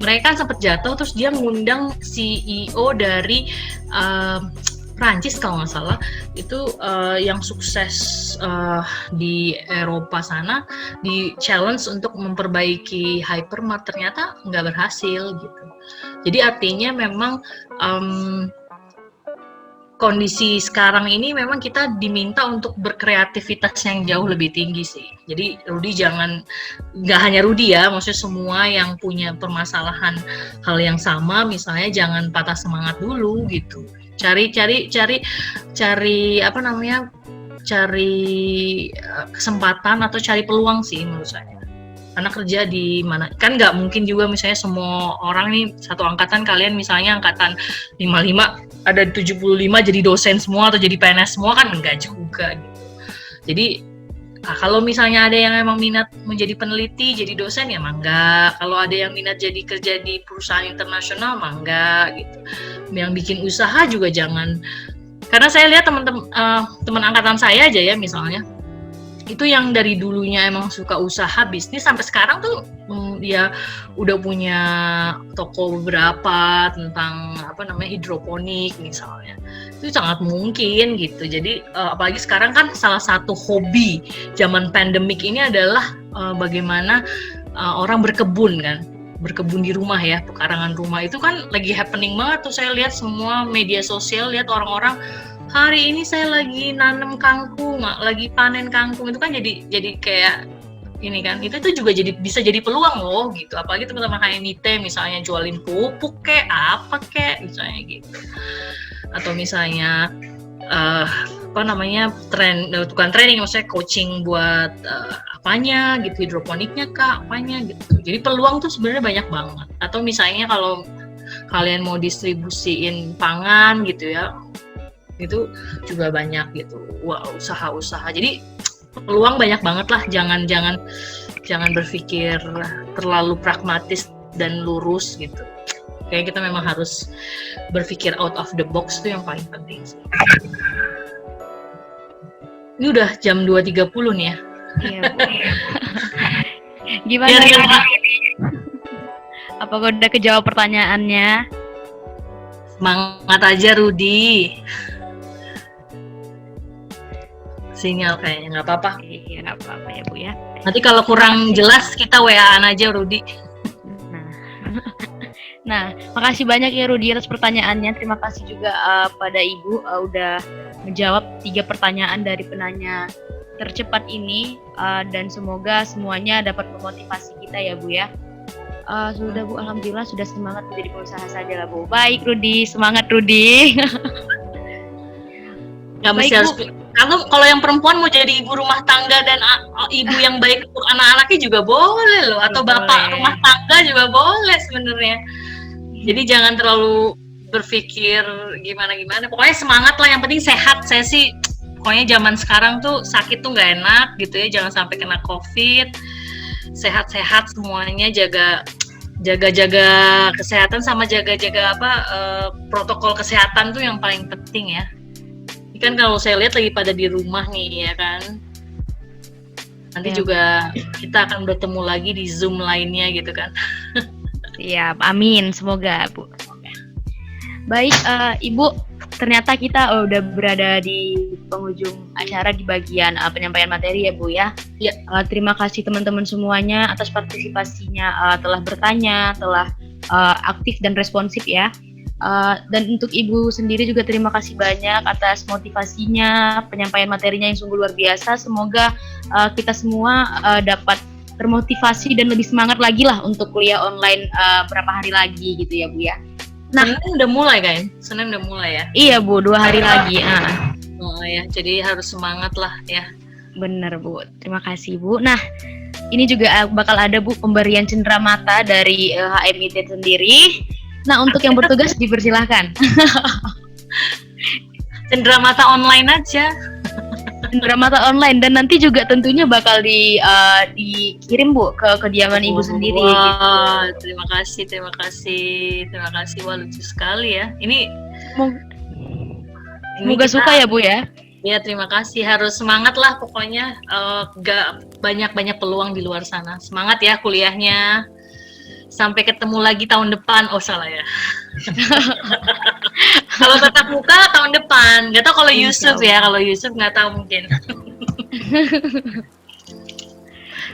mereka kan sempat jatuh, terus dia mengundang CEO dari Prancis kalau nggak salah, itu yang sukses di Eropa sana, di challenge untuk memperbaiki Hypermart, ternyata nggak berhasil gitu. Jadi artinya memang kondisi sekarang ini memang kita diminta untuk berkreativitas yang jauh lebih tinggi sih. Jadi Rudy nggak hanya Rudy ya, maksudnya semua yang punya permasalahan hal yang sama, misalnya jangan patah semangat dulu gitu. Cari kesempatan atau cari peluang sih menurut saya. Karena kerja di mana, kan nggak mungkin juga misalnya semua orang nih satu angkatan, kalian misalnya angkatan 55 ada 75 jadi dosen semua atau jadi PNS semua, kan enggak juga gitu. Jadi kalau misalnya ada yang emang minat menjadi peneliti, jadi dosen ya mangga. Kalau ada yang minat jadi kerja di perusahaan internasional mangga gitu. Yang bikin usaha juga jangan, karena saya lihat teman angkatan saya aja ya misalnya, itu yang dari dulunya emang suka usaha bisnis sampai sekarang tuh dia udah punya toko beberapa tentang hidroponik misalnya. Itu sangat mungkin gitu. Jadi apalagi sekarang kan salah satu hobi zaman pandemik ini adalah bagaimana orang berkebun kan, berkebun di rumah ya, pekarangan rumah itu kan lagi happening banget tuh. Saya lihat semua media sosial, lihat orang-orang, hari ini saya lagi nanam kangkung, lagi panen kangkung, itu kan jadi kayak ini kan, itu juga bisa jadi peluang loh gitu. Apalagi teman-teman HMIT misalnya jualin pupuk kayak apa kayak misalnya gitu, atau misalnya bukan training, maksudnya coaching buat apanya gitu, hidroponiknya kak, apanya gitu. Jadi peluang tuh sebenarnya banyak banget. Atau misalnya kalau kalian mau distribusiin pangan gitu ya, itu juga banyak gitu, usaha-usaha. Jadi peluang banyak banget lah. Jangan berpikir terlalu pragmatis dan lurus gitu. Kayak kita memang harus berpikir out of the box, itu yang paling penting sih. Ini udah jam 2.30 nih ya. Iya, Bu. Gimana ya? Apakah udah kejawab pertanyaannya? Semangat aja Rudy. Sinyal kayaknya nggak apa-apa. Iya, nggak apa-apa ya Bu ya. Nanti kalau kurang jelas kita WA-an aja Rudy. Nah, Nah, makasih banyak ya Rudi atas pertanyaannya. Terima kasih juga pada Ibu udah menjawab 3 pertanyaan dari penanya tercepat ini, dan semoga semuanya dapat memotivasi kita ya Bu ya. Sudah Bu, alhamdulillah sudah semangat menjadi pengusaha saja lah Bu. Baik Rudi, semangat Rudi. Nggak mesti Baik, harus. Kalau yang perempuan mau jadi ibu rumah tangga dan ibu yang baik untuk anak-anaknya juga boleh loh, atau bapak Boleh. rumah tangga juga boleh sebenarnya. Jadi jangan terlalu berpikir gimana-gimana. Pokoknya semangat lah, yang penting sehat. Saya sih pokoknya zaman sekarang tuh sakit tuh nggak enak gitu ya, jangan sampai kena COVID. Sehat-sehat semuanya, jaga kesehatan sama jaga protokol kesehatan tuh yang paling penting ya. Ini kan kalau saya lihat lagi pada di rumah nih ya kan. Nanti Ya. juga kita akan bertemu lagi di Zoom lainnya gitu kan. Siap, amin, semoga Bu. Baik, Ibu, ternyata kita udah berada di penghujung acara di bagian penyampaian materi ya Bu ya. Iya. Terima kasih teman-teman semuanya atas partisipasinya, telah bertanya, telah aktif dan responsif ya. Dan untuk Ibu sendiri juga terima kasih banyak atas motivasinya, penyampaian materinya yang sungguh luar biasa. Semoga kita semua dapat termotivasi dan lebih semangat lagi lah untuk kuliah online berapa hari lagi gitu ya Bu ya. Nah, Senin udah mulai kan? Senin udah mulai ya? Iya Bu, 2 hari lagi. Oh ya, jadi harus semangat lah ya. Bener Bu, terima kasih Bu. Nah, ini juga bakal ada Bu pemberian cenderamata dari HMIT sendiri. Nah, untuk yang bertugas dipersilahkan. Cenderamata online aja. Cenderamata online, dan nanti juga tentunya bakal dikirim Bu ke kediaman Ibu sendiri. Wah, Gitu. terima kasih. Wah, lucu sekali ya. Ini Semoga kita- suka ya Bu ya. Ya, terima kasih. Harus semangat lah pokoknya. Gak banyak peluang di luar sana. Semangat ya kuliahnya. Sampai ketemu lagi tahun depan. Oh, salah ya. Kalau tatap muka tahun depan. Gak tau kalau Insya Yusuf ya. Kalau Yusuf gak tahu mungkin.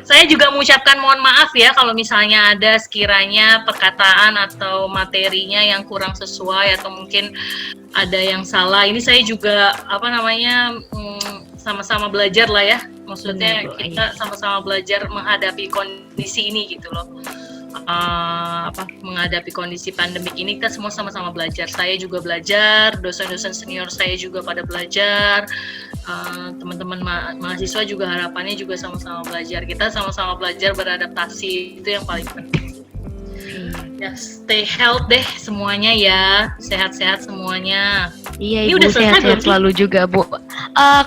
Saya juga mengucapkan mohon maaf ya kalau misalnya ada sekiranya perkataan atau materinya yang kurang sesuai atau mungkin ada yang salah. Ini saya juga sama-sama belajar lah ya. Maksudnya Benar, Bu. kita sama-sama belajar menghadapi kondisi ini gitu loh. Menghadapi kondisi pandemik ini kita semua sama-sama belajar. Saya juga belajar, dosen-dosen senior saya juga pada belajar, teman-teman mahasiswa juga harapannya juga sama-sama belajar. Kita sama-sama belajar beradaptasi, itu yang paling penting. Ya, stay health deh semuanya ya, sehat-sehat semuanya. Iya Ini Ibu, udah selesai sehat-sehat belum sih? selalu juga Bu.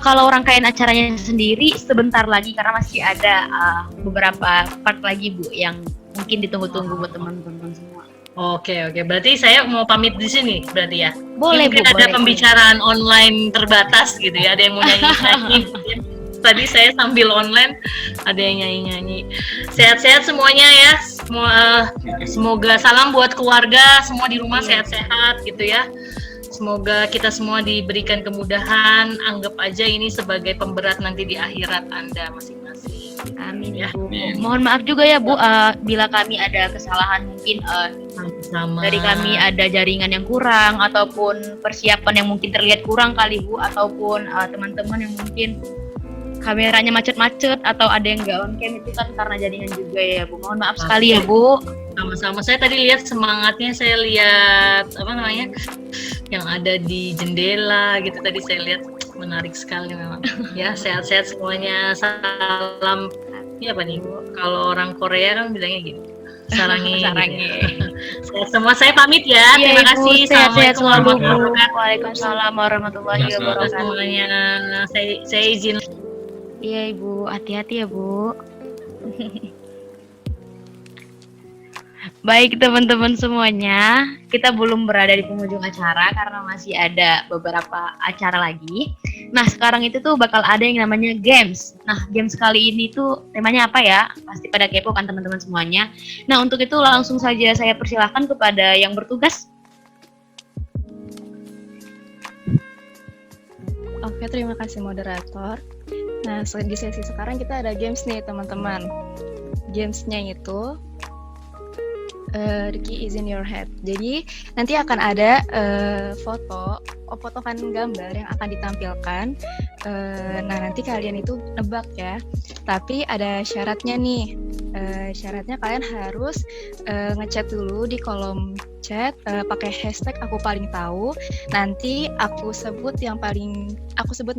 Kalau rangkaian acaranya sendiri sebentar lagi karena masih ada beberapa part lagi Bu yang mungkin ditunggu-tunggu buat teman-teman semua. Oke, berarti saya mau pamit di sini berarti ya. Boleh Mungkin Bu, ada boleh. pembicaraan online terbatas gitu ya, ada yang mau nyanyi-nyanyi. Tadi saya sambil online ada yang nyanyi-nyanyi. Sehat-sehat semuanya ya. Semoga salam buat keluarga semua di rumah sehat-sehat gitu ya. Semoga kita semua diberikan kemudahan. Anggap aja ini sebagai pemberat nanti di akhirat Anda masing-masing. Amin Ya. Bu. Mohon maaf juga ya Bu bila kami ada kesalahan mungkin Sama. dari kami ada jaringan yang kurang ataupun persiapan yang mungkin terlihat kurang kali Bu, ataupun teman-teman yang mungkin kameranya macet-macet atau ada yang nggak on cam, itu kan karena jaringan juga ya Bu. Mohon maaf sekali ya Bu. Sama-sama. Saya tadi lihat semangatnya, saya lihat yang ada di jendela gitu, tadi saya lihat menarik sekali memang. Ya, sehat-sehat semuanya. Salam. Ini apa nih? Kalau orang Korea kan bilangnya gitu. Sarangi. Sarangi. Sehat semua. Saya pamit ya. Iya, Terima Ibu, kasih. sehat-sehat Assalamualaikum selalu Bu. warahmatullahi wabarakatuh. Waalaikumsalam warahmatullahi wabarakatuh. Semuanya. Saya izin. Iya Ibu, hati-hati ya Bu. Baik teman-teman semuanya, kita belum berada di penghujung acara karena masih ada beberapa acara lagi. Nah sekarang itu tuh bakal ada yang namanya games. Nah games kali ini tuh temanya apa ya? Pasti pada kepo kan teman-teman semuanya. Nah untuk itu langsung saja saya persilahkan kepada yang bertugas. Oke, terima kasih moderator. Nah, di sesi sekarang kita ada games nih teman-teman. Gamesnya itu The key is in your head. Jadi nanti akan ada fotokan gambar yang akan ditampilkan. Nah nanti kalian itu nebak ya. Tapi ada syaratnya nih. Syaratnya kalian harus ngechat dulu di kolom chat pakai hashtag aku paling tahu. Nanti aku sebut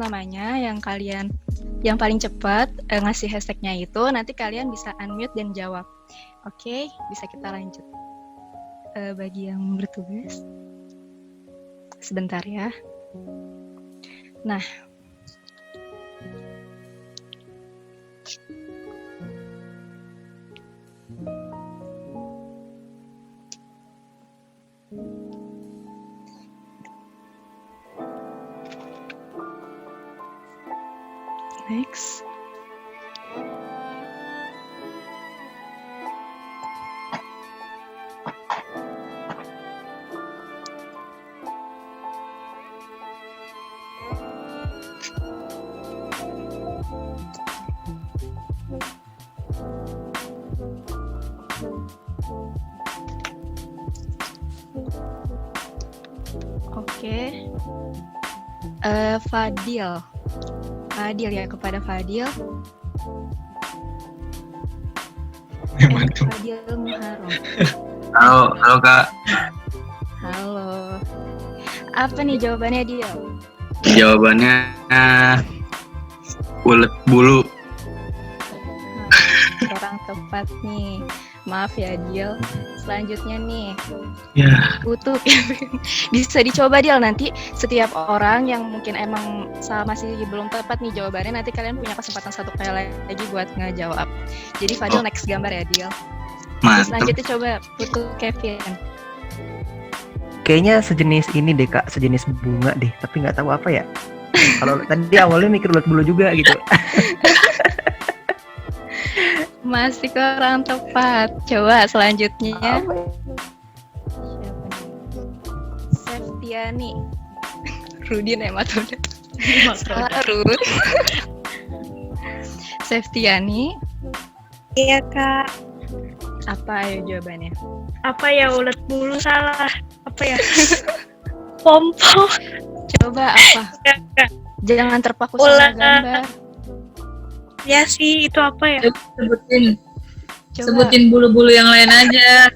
namanya yang paling cepat ngasih hashtagnya itu. Nanti kalian bisa unmute dan jawab. Oke, bisa kita lanjut. Bagi yang bertugas, sebentar ya. Nah, next. Oke. Fadil ya, kepada Fadil. Fadil Muharram. Halo Kak. Halo. Apa nih jawabannya dia? Jawabannya ulet bulu. Kurang tepat nih. Maaf ya Dil. Selanjutnya nih. Ya. Utuh. Bisa dicoba Dil, nanti setiap orang yang mungkin emang masih belum tepat nih jawabannya, nanti kalian punya kesempatan satu kali lagi buat ngejawab. Jadi Fadil next gambar ya Dil. Mantap. Selanjutnya coba Putu Kevin. Kayaknya sejenis ini deh Kak, sejenis bunga deh, tapi nggak tahu apa ya. Kalau tadi awalnya mikir ulet bulu juga gitu. Masih kurang tepat. Coba selanjutnya. Siapa nih? Septiani. Rudin Ematoda. Salah Rud. Septiani. Iya Kak. Apa ya jawabannya? Apa ya, ulet bulu salah. Apa ya? Pompom. Coba apa? Jangan terpaku sama gambar. Ya sih, itu apa ya? Sebutin bulu-bulu yang lain aja.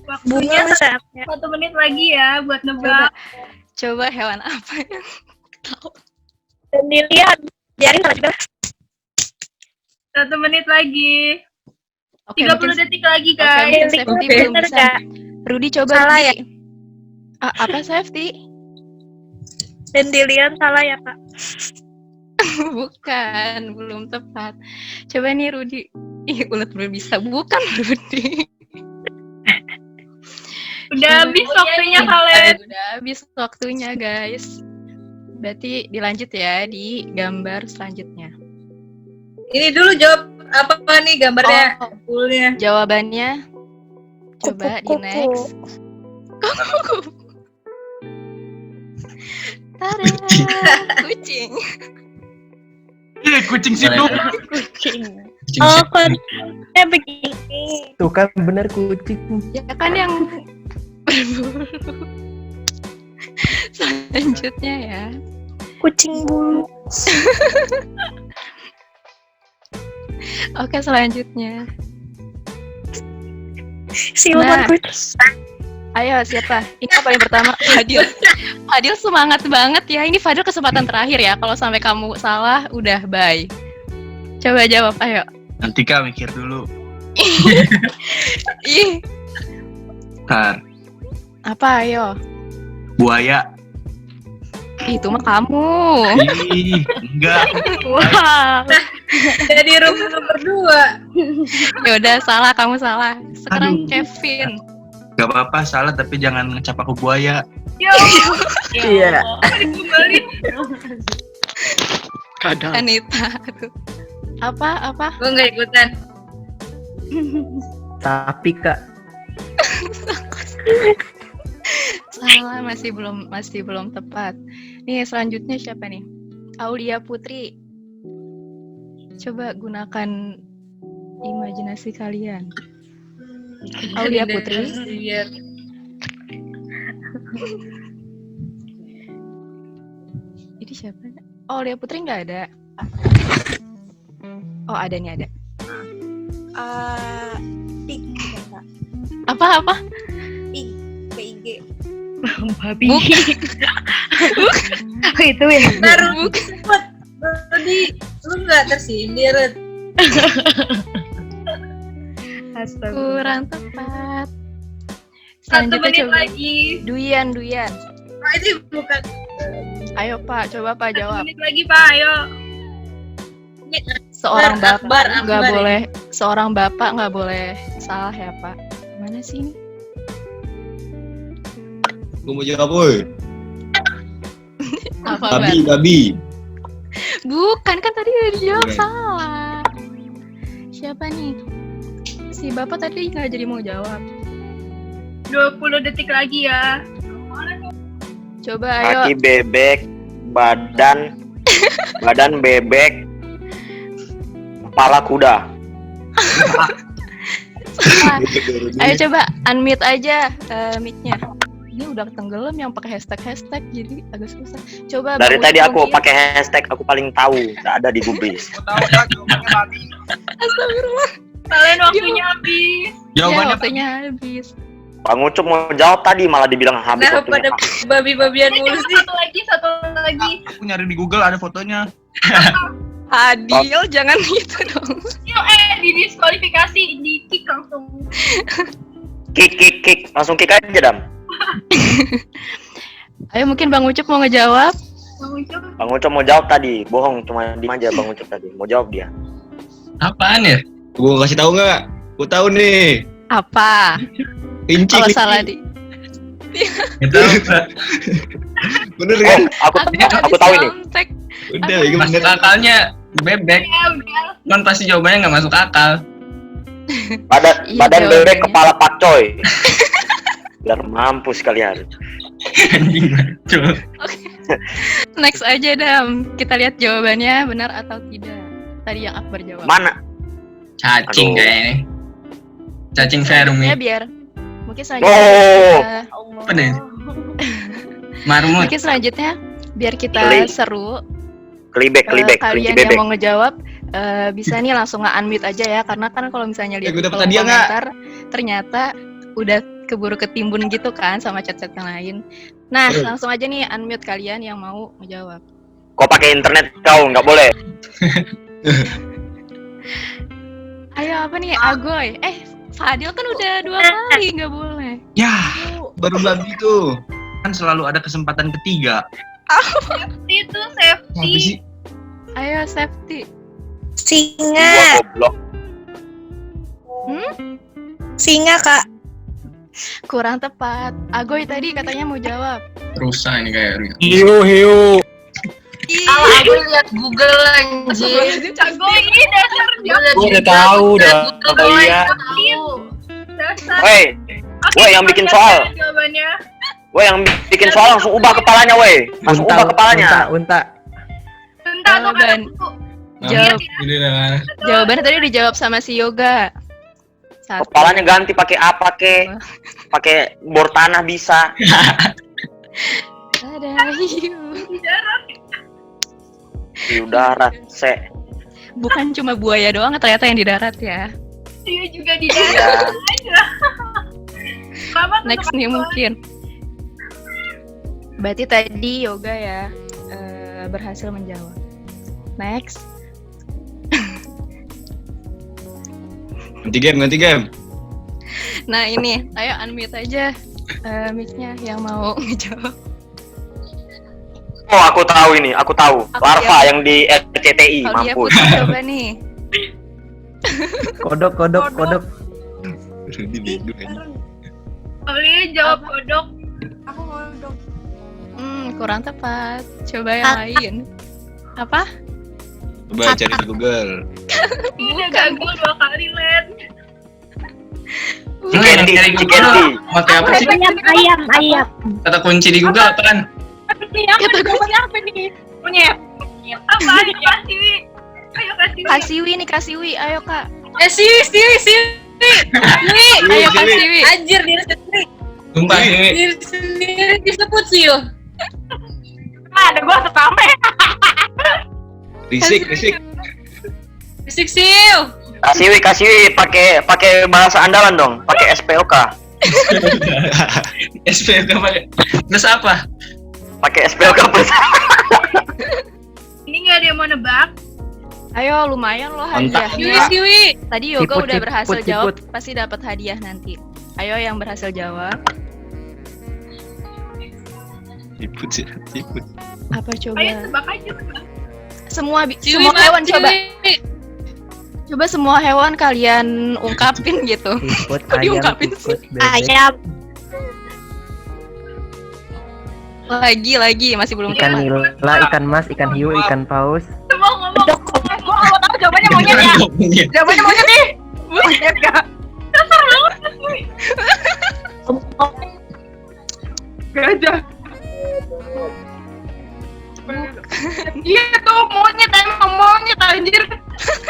Waktunya 1 menit lagi ya buat nebak. Coba hewan apa yang tahu? Dan dilihat, biarin juga. 1 menit lagi. 30 detik lagi guys. Safety belum bisa. Rudy coba. Salah ya? Apa Safety? Dandelion salah ya Kak? Bukan, belum tepat. Coba nih Rudy. Ulet bulu bisa, bukan Rudy. Udah habis waktunya kalian. Udah habis waktunya guys. Berarti dilanjut ya di gambar selanjutnya. Ini dulu jawab apa nih gambarnya? Bulunya. Jawabannya coba di next. Tada, kucing. Iya, kucing sih dong. Kucing. Oh, konsepnya begini. Tuh kan bener kucing. Ya kan yang berbulu. Selanjutnya ya. Kucing bulu. Oke, selanjutnya. Siluman kucing. Ayo siapa? Ini yang paling pertama Fadil. Fadil semangat banget ya. Ini Fadil kesempatan terakhir ya. Kalau sampai kamu salah, udah bye. Coba jawab, ayo. Nanti Kak mikir dulu. Ih. Ntar. Apa ayo? Buaya. Itu mah kamu. Ih, enggak. Wow. Jadi rumah berdua. Ya udah salah, kamu salah. Sekarang Aduh. Kevin. Gak apa-apa, salah tapi jangan ngecap aku buaya. Iya. Kadang. Anita. Apa? Gue nggak ikutan. Tapi Kak. Salah, masih belum tepat. Nih selanjutnya siapa nih? Aulia Putri. Coba gunakan imajinasi kalian. Aulia Putri. Ini siapa? Oh, Aulia Putri nggak ada. Oh, ada nih, ada. Pig ya, Kak. Apa? Pig, PIG. Babi. Oh, itu ya. Baru tadi lu nggak tersindir. Astaga. Kurang tepat. 1 Selanjutnya menit coba. lagi. Duyan. Oh, itu bukan. Ayo Pak, coba Pak 1 jawab. menit lagi, Pak. Ayo. Seorang Akbar, bapak nggak Akbar. boleh, seorang bapak nggak boleh salah ya Pak. Mana sih ini? Gue mau jawab, woi. Apa Babi. Bukan, kan tadi udah dijawab Bukan. salah. Siapa nih? Si bapak tadi nggak jadi mau jawab. 20 detik lagi ya. Coba ayo. Kaki bebek, badan bebek, kepala kuda. Salah. Ayo coba unmute aja mic-nya. Ini udah tenggelam yang pakai hashtag jadi agak susah. Coba Dari Bang tadi Ucup aku mungkin. pakai hashtag aku paling tahu, nggak ada di Gubris. Astagfirullah. Kalian waktunya habis. Ya, waktunya habis. Bang Ucup mau jawab tadi malah dibilang habis Nah, pada waktunya. babi-babian mulu sih. Satu lagi. Aku nyari di Google ada fotonya. Adil, jangan gitu dong. Yuk, didiskualifikasi, di kick langsung. Kick, langsung kick aja Dam. Ayo mungkin Bang Ucup mau ngejawab. Bang Ucup mau jawab tadi, bohong cuma diem aja Bang Ucup tadi. Mau jawab dia. Apaan ya? Gue kasih tahu nggak? Gue tahu nih. Apa? Kelinci. Kalau salah di. Itu Bener kan? Aku tahu ini. Udah, ini masuk akalnya bebek. Kan pasti jawabannya nggak masuk akal. Badan Iya, bebek, jawabannya. kepala pakcoy. Biar mampus kalian. Next aja Dam. Kita lihat jawabannya benar atau tidak. Tadi yang Akbar jawab. Mana? Cacing Aduh. kayaknya. Cacing Fermi. Ya biar. Mungkin selanjutnya Oh. Apa nih? Marmut. Mungkin selanjutnya biar kita Keli. seru. Kelibek, kelinci Kalian yang bebek. mau ngejawab bisa nih langsung nge-unmute aja ya, karena kan kalau misalnya lihat gue di dapet kolom hadiah nggak? komentar ternyata udah keburu ketimbun gitu kan sama chat-chat yang lain. Nah, langsung aja nih unmute kalian yang mau ngejawab. Kok pakai internet kau? Nggak boleh. Ayo apa nih, Agoy? Fadil kan udah 2 kali nggak boleh. Ya, baru babi tuh. Kan selalu ada kesempatan ketiga. Safety itu safety. Apa sih? Ayo safety. Singa. Goblok. Singa, Kak. Kurang tepat. Agoy tadi katanya mau jawab. Rusak ini kayak. Hiu. Kalau aku lihat Google anjir. Jago ini dasar Gue udah tahu dah. Iya. dasar. Woi, Oke, woi yang bikin soal. Jawabannya. Woi yang bikin soal langsung ubah kepalanya, woi. Langsung ubah kepalanya. Unta. Bentar tuh Jawaban. Jawab. Ini dah. Jawabannya tadi dijawab sama si Yoga. Satu. Kepalanya ganti pakai apa ke? Pakai bor tanah bisa. Ada hiu. Di udara, se. Bukan cuma buaya doang ternyata yang di darat ya. Iya juga di darat aja. Next nih mungkin. Berarti tadi Yoga ya berhasil menjawab. Next. Ganti game. Nah ini, ayo unmute aja mic-nya yang mau ngejawab. Oh, aku tahu ini, aku tahu. Larva yang di RCTI, Kalau dia mampus. Putri coba nih. Kodok. Boleh jawab kodok. Aku kodok. Kurang tepat. Coba yang lain. Apa? Coba cari di Google. Udah gagal 2 kali, Len. Cikendi. Pakai apa sih? Ayam. Kata kunci di Google apaan? Kata gue apa nih? Monyet. Apa nih? Kasiwi. Ayo Kasiwi. Kasiwi nih, Kasiwi. Ayo Kak. Siwi. Ayo Kak Siwi. Anjir diri sendiri. Sumpah Siwi. Diri sendiri disebut Siu. Ada gua tertame. Risik. Risik Siu. Kasiwi pakai bahasa andalan dong, pakai SPOK. SPOK plus apa? Pakai SPOK plus. Ini nggak ada yang mau nebak. Ayo, lumayan loh Mantap. hadiahnya. Siwi. Tadi Yoga Siput, udah siput, berhasil siput. jawab, pasti dapat hadiah nanti. Ayo yang berhasil jawab. Siput. Apa coba? Ayo tebak aja. Semua Siwi, semua hewan coba. Siwi. Coba semua hewan kalian ungkapin gitu. Siput, Kok ayam, diungkapin tikus, bebek. Ayam. Lagi masih belum Ikan keluar. nila, ikan mas, ikan hiu, ikan paus. Ngomong. Gua nggak tahu jawabannya monyet ya. Jawabannya monyet nih. Monyet Kak. Dasar banget. Gajah. Iya tuh monyet, emang monyet anjir.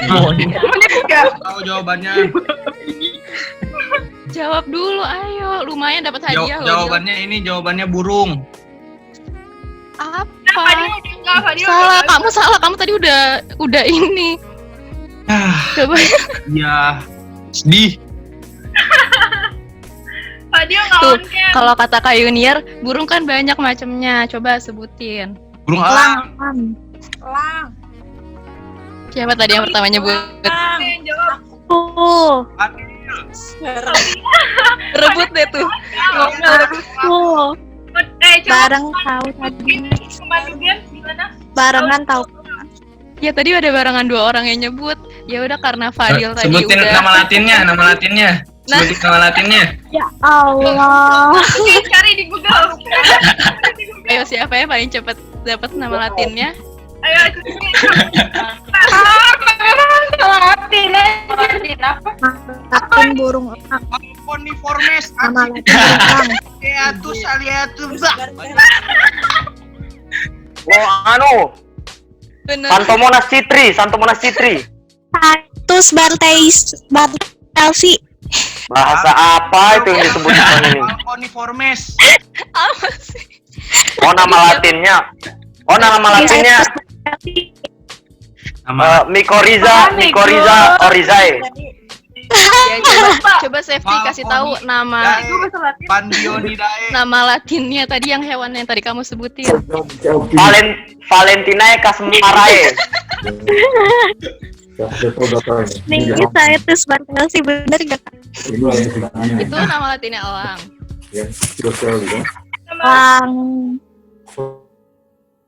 Monyet enggak. Tahu jawabannya. Jawab dulu, ayo. Lumayan dapat hadiah loh. Jawabannya burung. Apa? Salah. Salah. Kamu tadi udah ini. Coba. Iya. Sedih. Tadi Tuh, kalau kata Kak Yunier, burung kan banyak macamnya. Coba sebutin. Burung elang. Elang. Siapa tadi yang pertama nyebut? Tuh. Rebut deh tuh. Tuh. Coba Bareng tahu tadi. kembalikan gimana? Barengan tahu. Ya tadi ada barengan 2 orang yang nyebut. Ya udah karena Fadil tadi Sebutin udah. nama latinnya. Sebutin nama latinnya. Ya Allah. Cari di Google. Ayo siapa yang paling cepat dapat nama latinnya? Ayo. Latin burung elang. Coniformes. Nama Latin elang. Aliatus. Bener. Santomonas citri. Cactus bartelsi. Bahasa apa itu yang disebutkan ini? Coniformes. Apa sih? Oh nama latinnya. Mycorrhiza orizae. Ya, coba Safety kasih tahu nama latinnya tadi yang hewan yang tadi kamu sebutin. Valentinae casmarae. Ini Cactus bartelsi bener gak? Itu nama latinnya elang. Elang.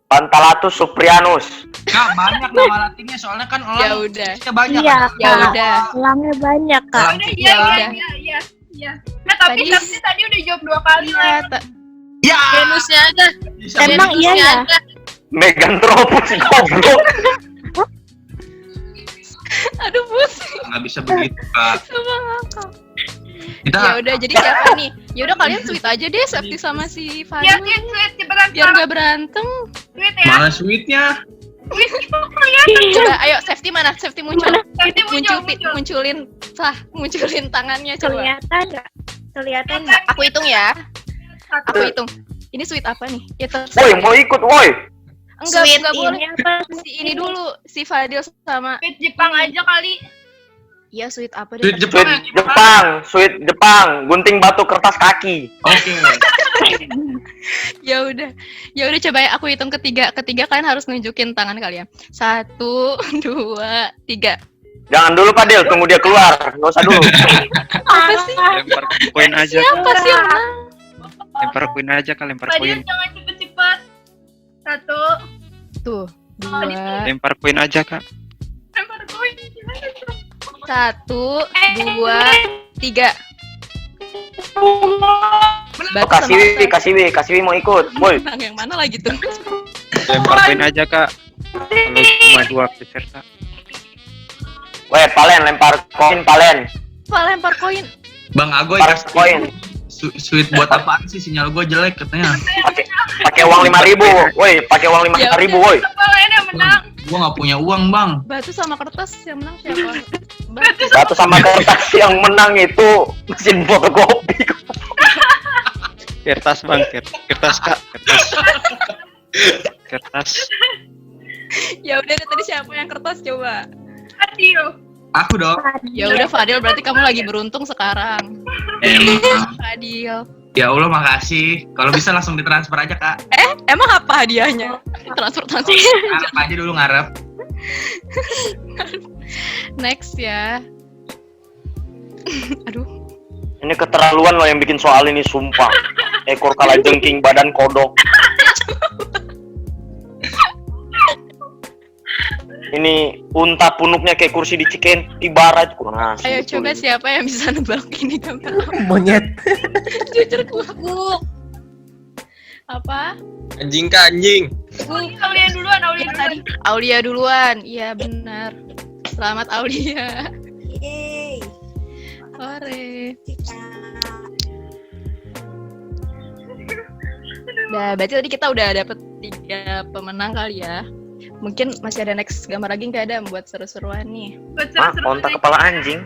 Pantalatus suprianus. Kak, banyak nama latinnya soalnya kan elang. Ya udah. Banyak. Iya, Ya udah. elangnya banyak Kak. Iya. Tapi tadi udah jawab 2 kali lah. Ya. Venusnya ada. Emang iya ya? Meganthropus goblok. Aduh pusing. Nggak bisa begitu, Kak. Sama ngakak. Kita Ya udah, jadi siapa nih? Ya udah kalian sweet aja deh, Safety sama si Fadil. Iya, sweet cepetan. Biar nggak berantem. Sweet ya. malah sweetnya. Sweet itu kelihatan. Coba, ayo Safety mana? Safety muncul. Safety muncul. Munculin tangannya coba. Kelihatan nggak? Kelihatan nggak? Aku hitung ya. Aku hitung. Ini sweet apa nih? Ya terserah. Woi mau ikut woi. Sweet Enggak boleh. ini apa? Si ini dulu, si Fadil sama. Sweet Jepang aja kali. Iya, sweet apa deh? Sweet Jepang, gunting batu kertas kaki. Oke. Ya udah coba ya aku hitung ketiga kalian harus nunjukin tangan kalian. 1, 2, 3. Jangan dulu Padil, tunggu dia keluar. Nggak usah dulu. Apa sih? Lempar koin aja. Siapa sih yang menang? Lempar koin aja Kak, lempar Fadil koin. jangan cepet-cepet. 1. Tuh, 2. Lempar koin aja Kak. Lempar koin gimana tuh? 1, 2, 3. Kasiwi mau ikut. Woi. Menang yang mana lagi tuh? Lempar koin aja Kak. Kalau cuma 2 peserta. Woi, Palen lempar koin Palen. Pak lempar koin. Bang Agoy Lempar koin. Sweet buat apaan sih? Sinyal gue jelek katanya. Pakai uang 5.000. Woi, pakai uang 5.000 woi. Kepala ini yang menang. Gua nggak punya uang, Bang. Batu sama kertas yang menang siapa? Batu sama kertas yang menang itu mesin fotokopi. Kertas bang, kertas kak, kertas. Ya udah tadi siapa yang kertas coba? Aduh. Aku dong. Ya udah Fadil, berarti kamu lagi beruntung sekarang. Fadil. Ya Allah, makasih. Kalau bisa langsung ditransfer aja, Kak. Emang apa hadiahnya? Transfer. Ngarep aja dulu, ngarep. Next ya. Aduh. Ini keterlaluan loh yang bikin soal ini, sumpah. Ekor kalajengking, badan kodok. Ini unta punuknya kayak kursi di Cikenti Barat. Kurang asli. Ayo coba siapa yang bisa nebak ini gambar apa? Monyet. Jujur kuku. Apa? Anjing kak, anjing. Aulia duluan, Aulia duluan. Iya benar. Selamat Aulia. Yeay. Sore. Nah, berarti tadi kita udah dapet 3 pemenang kali ya. Mungkin masih ada next gambar lagi nggak ada buat seru-seruan nih? Onta kepala anjing.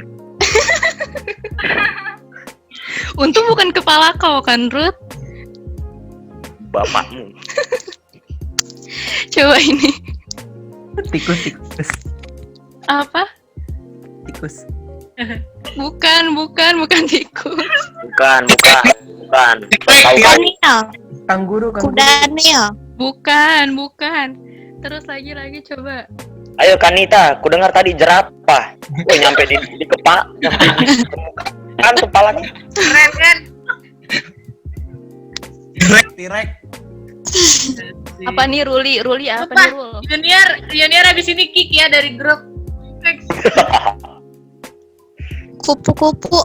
Untung bukan kepala kau kan, Ruth? Bapakmu. Coba ini. Tikus. Apa? Tikus. Bukan tikus. Bukan. Tahu kan? Kanguru. Kuda Nil. Bukan. Terus lagi coba. Ayo Kanita, ku dengar tadi jerapah. Nyampe di kepala, kan kepalanya. Keren. Tirek. Apa nih Ruli apa nih Rul? Junior habis ini kick ya dari grup. Kupu-kupu.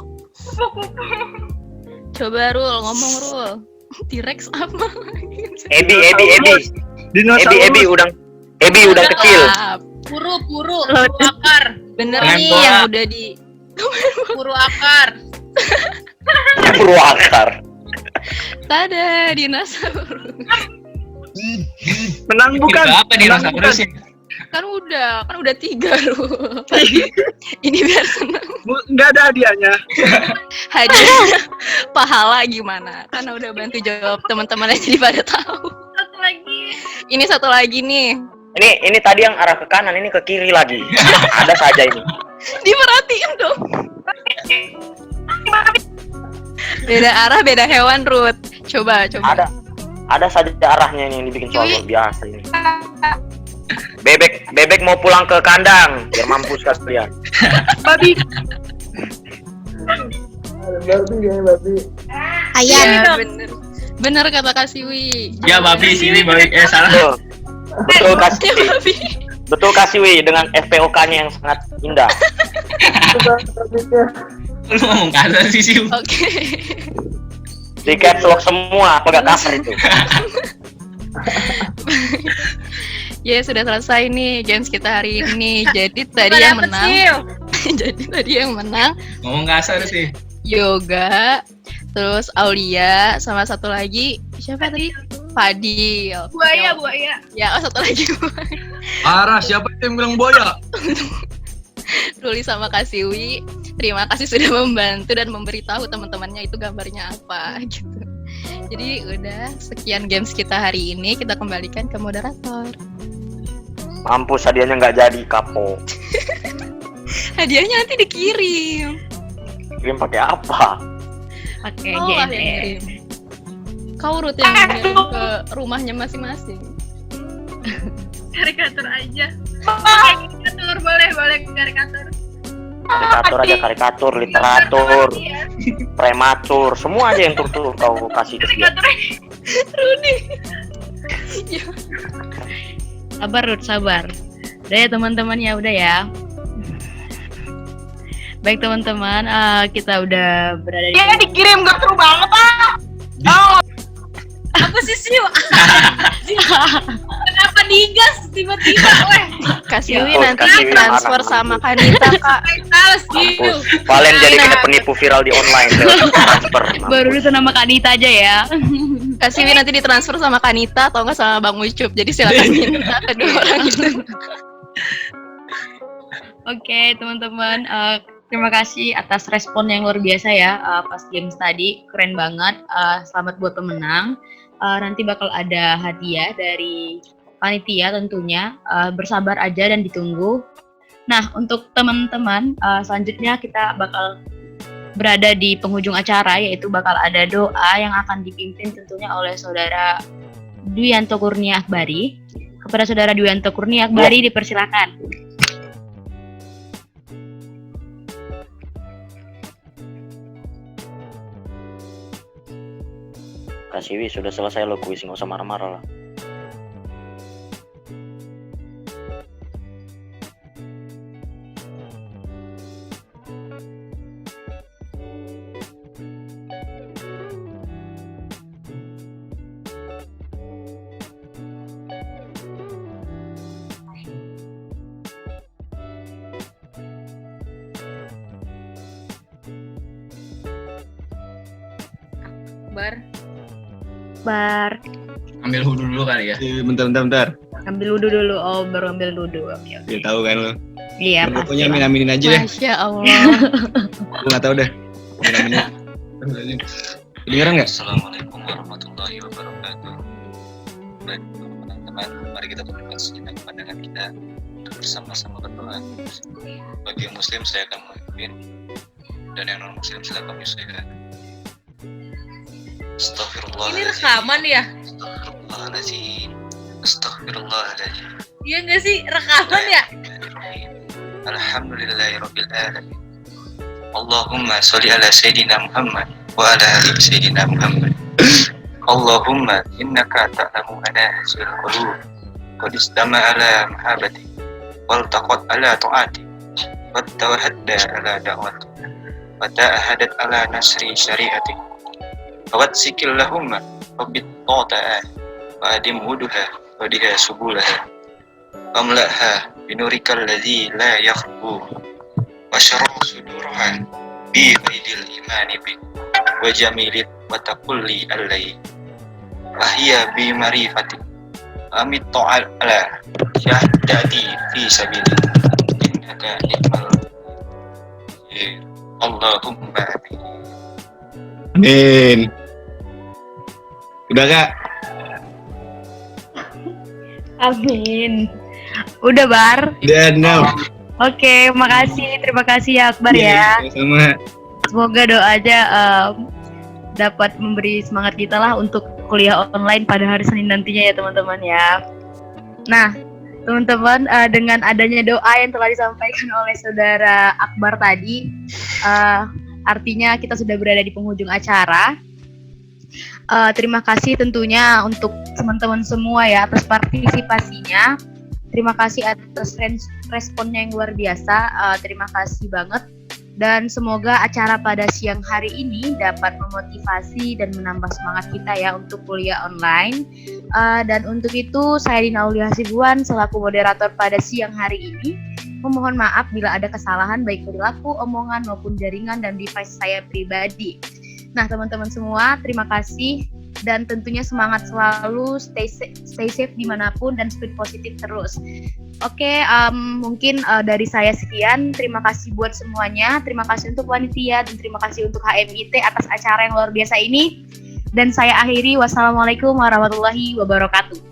Coba Rul, ngomong Rul. T-Rex apa? Ebi udang kecil. Puru akar. Bener nih yang udah di Puru akar. Puru akar. Tada, dinosaurus. Menang bukan? Apa dinosaurus sih? Kan udah 3 Rul. Ini biar senang. Nggak ada hadiahnya. Hadiahnya pahala gimana? Karena udah bantu jawab teman-teman jadi pada tahu. Ini satu lagi nih. Ini tadi yang arah ke kanan, ini ke kiri lagi. Ada saja ini. Diperhatiin dong. Beda arah, beda hewan, Ruth. Coba. Ada saja arahnya ini yang dibikin soal luar biasa ini. Bebek mau pulang ke kandang, biar mampus kalian. Babi. Babi. Ayam. Bener kata Kasiwi. Ya babi sini babi salah. Betul Kasiwi dengan FPOK-nya yang sangat indah. Lu ngomong kasar sih. Oke. Di caps lock semua, apa gak kasar itu? Ya sudah selesai nih games kita hari ini. Jadi tadi yang menang. Ngomong kasar sih. Yoga, terus Aulia, sama satu lagi siapa tadi? Fadil. Buaya. Ya, satu lagi buaya. Arah, siapa yang bilang buaya? Ruli sama Kasiwi, terima kasih sudah membantu dan memberitahu teman-temannya itu gambarnya apa gitu. Jadi udah sekian games kita hari ini, kita kembalikan ke moderator. Mampus, hadiahnya nggak jadi, kapo. Hadiahnya nanti dikirim. Kirim pakai apa? Pakai yang JNE. ngirim. Kau Ruth yang ngirim ke rumahnya masing-masing. Karikatur aja. Karikatur boleh karikatur. Karikatur aja, karikatur, literatur, prematur, semua aja yang tur kau kasih ke dia. Rudi. Sabar Ruth, sabar. Udah ya teman-teman, ya udah ya. Baik teman-teman, kita udah berada di... Ya dikirim, gak seru banget ah. Apa sih Siu? Kenapa digas tiba-tiba weh? Kasiwi nanti transfer sama Kanita Kak. Kalian jadi kayak penipu viral di online. Transfer. Baru itu nama Kanita aja ya. Kak Siwi nanti ditransfer sama Kanita atau enggak sama Bang Ucup. Jadi silakan minta kedua orang itu. Oke, teman-teman, terima kasih atas respon yang luar biasa ya pas games tadi, keren banget. Selamat buat pemenang. Nanti bakal ada hadiah dari panitia tentunya. Bersabar aja dan ditunggu. Nah, untuk teman-teman, selanjutnya kita bakal berada di penghujung acara, yaitu bakal ada doa yang akan dipimpin tentunya oleh Saudara Dwianto Kurnia Akbari. Kepada Saudara Dwianto Kurnia Akbari, dipersilakan. Kak Siwi sudah selesai lo kuis, nggak usah marah-marah lah. Bar. Ambil wudhu dulu kali ya. Bentar. Ambil wudhu dulu. Oh, baru ambil wudhu. Oke. Ya tahu kan lo. Iya, Pokoknya pasti. aminin aja deh. Masya Allah. Gue nggak tahu deh. Aminin. Kedengeran nggak? Assalamualaikum warahmatullahi wabarakatuh. Baik teman-teman, mari kita tundukkan sejenak pandangan kita untuk bersama-sama berdoa. Bagi yang muslim saya akan memimpin, dan yang non muslim silakan menyesuaikan. Astagfirullah. Ini rekaman ya? Astagfirullahaladzim. Astagfirullahaladzim. Iya nggak sih, rekaman ya? Alhamdulillahirabbil alamin. Allahumma sholli ala sayyidina Muhammad wa ala ali sayyidina Muhammad. Allahumma innaka ta'lamu anahsil qulub qad istama ala mahabbati wal taqat ala ta'ati wa tawahadda ala da'wati wa ta'ahadat ala nasri syari'ati wa tsikil lahumma rabbit ta'ah wa adim wuduha wa diha subulaha wa amlaha binurikal ladzi la yakhbu wa syarah sudurha bi baidil imani bi wa jamilit wa taqulli alai ahya bi marifati amit ta'ala syahdati fi sabili innaka ni'mal Allahumma Amin. Udah Kak? Amin. Udah Bar? Udah 6. Oke, makasih. Terima kasih ya Akbar ya. Sama. Semoga doanya dapat memberi semangat kita lah untuk kuliah online pada hari Senin nantinya ya teman-teman ya. Nah, teman-teman, dengan adanya doa yang telah disampaikan oleh Saudara Akbar tadi, artinya kita sudah berada di penghujung acara. Terima kasih tentunya untuk teman-teman semua ya atas partisipasinya. Terima kasih atas responnya yang luar biasa. Terima kasih banget. Dan semoga acara pada siang hari ini dapat memotivasi dan menambah semangat kita ya untuk kuliah online. Dan untuk itu saya Dina Aulia Hasibuan selaku moderator pada siang hari ini memohon maaf bila ada kesalahan baik perilaku, omongan maupun jaringan dan device saya pribadi. Nah teman-teman semua, terima kasih dan tentunya semangat selalu, stay safe dimanapun dan speed positif terus. Oke, mungkin dari saya sekian. Terima kasih buat semuanya. Terima kasih untuk panitia dan terima kasih untuk HMIT atas acara yang luar biasa ini. Dan saya akhiri, wassalamualaikum warahmatullahi wabarakatuh.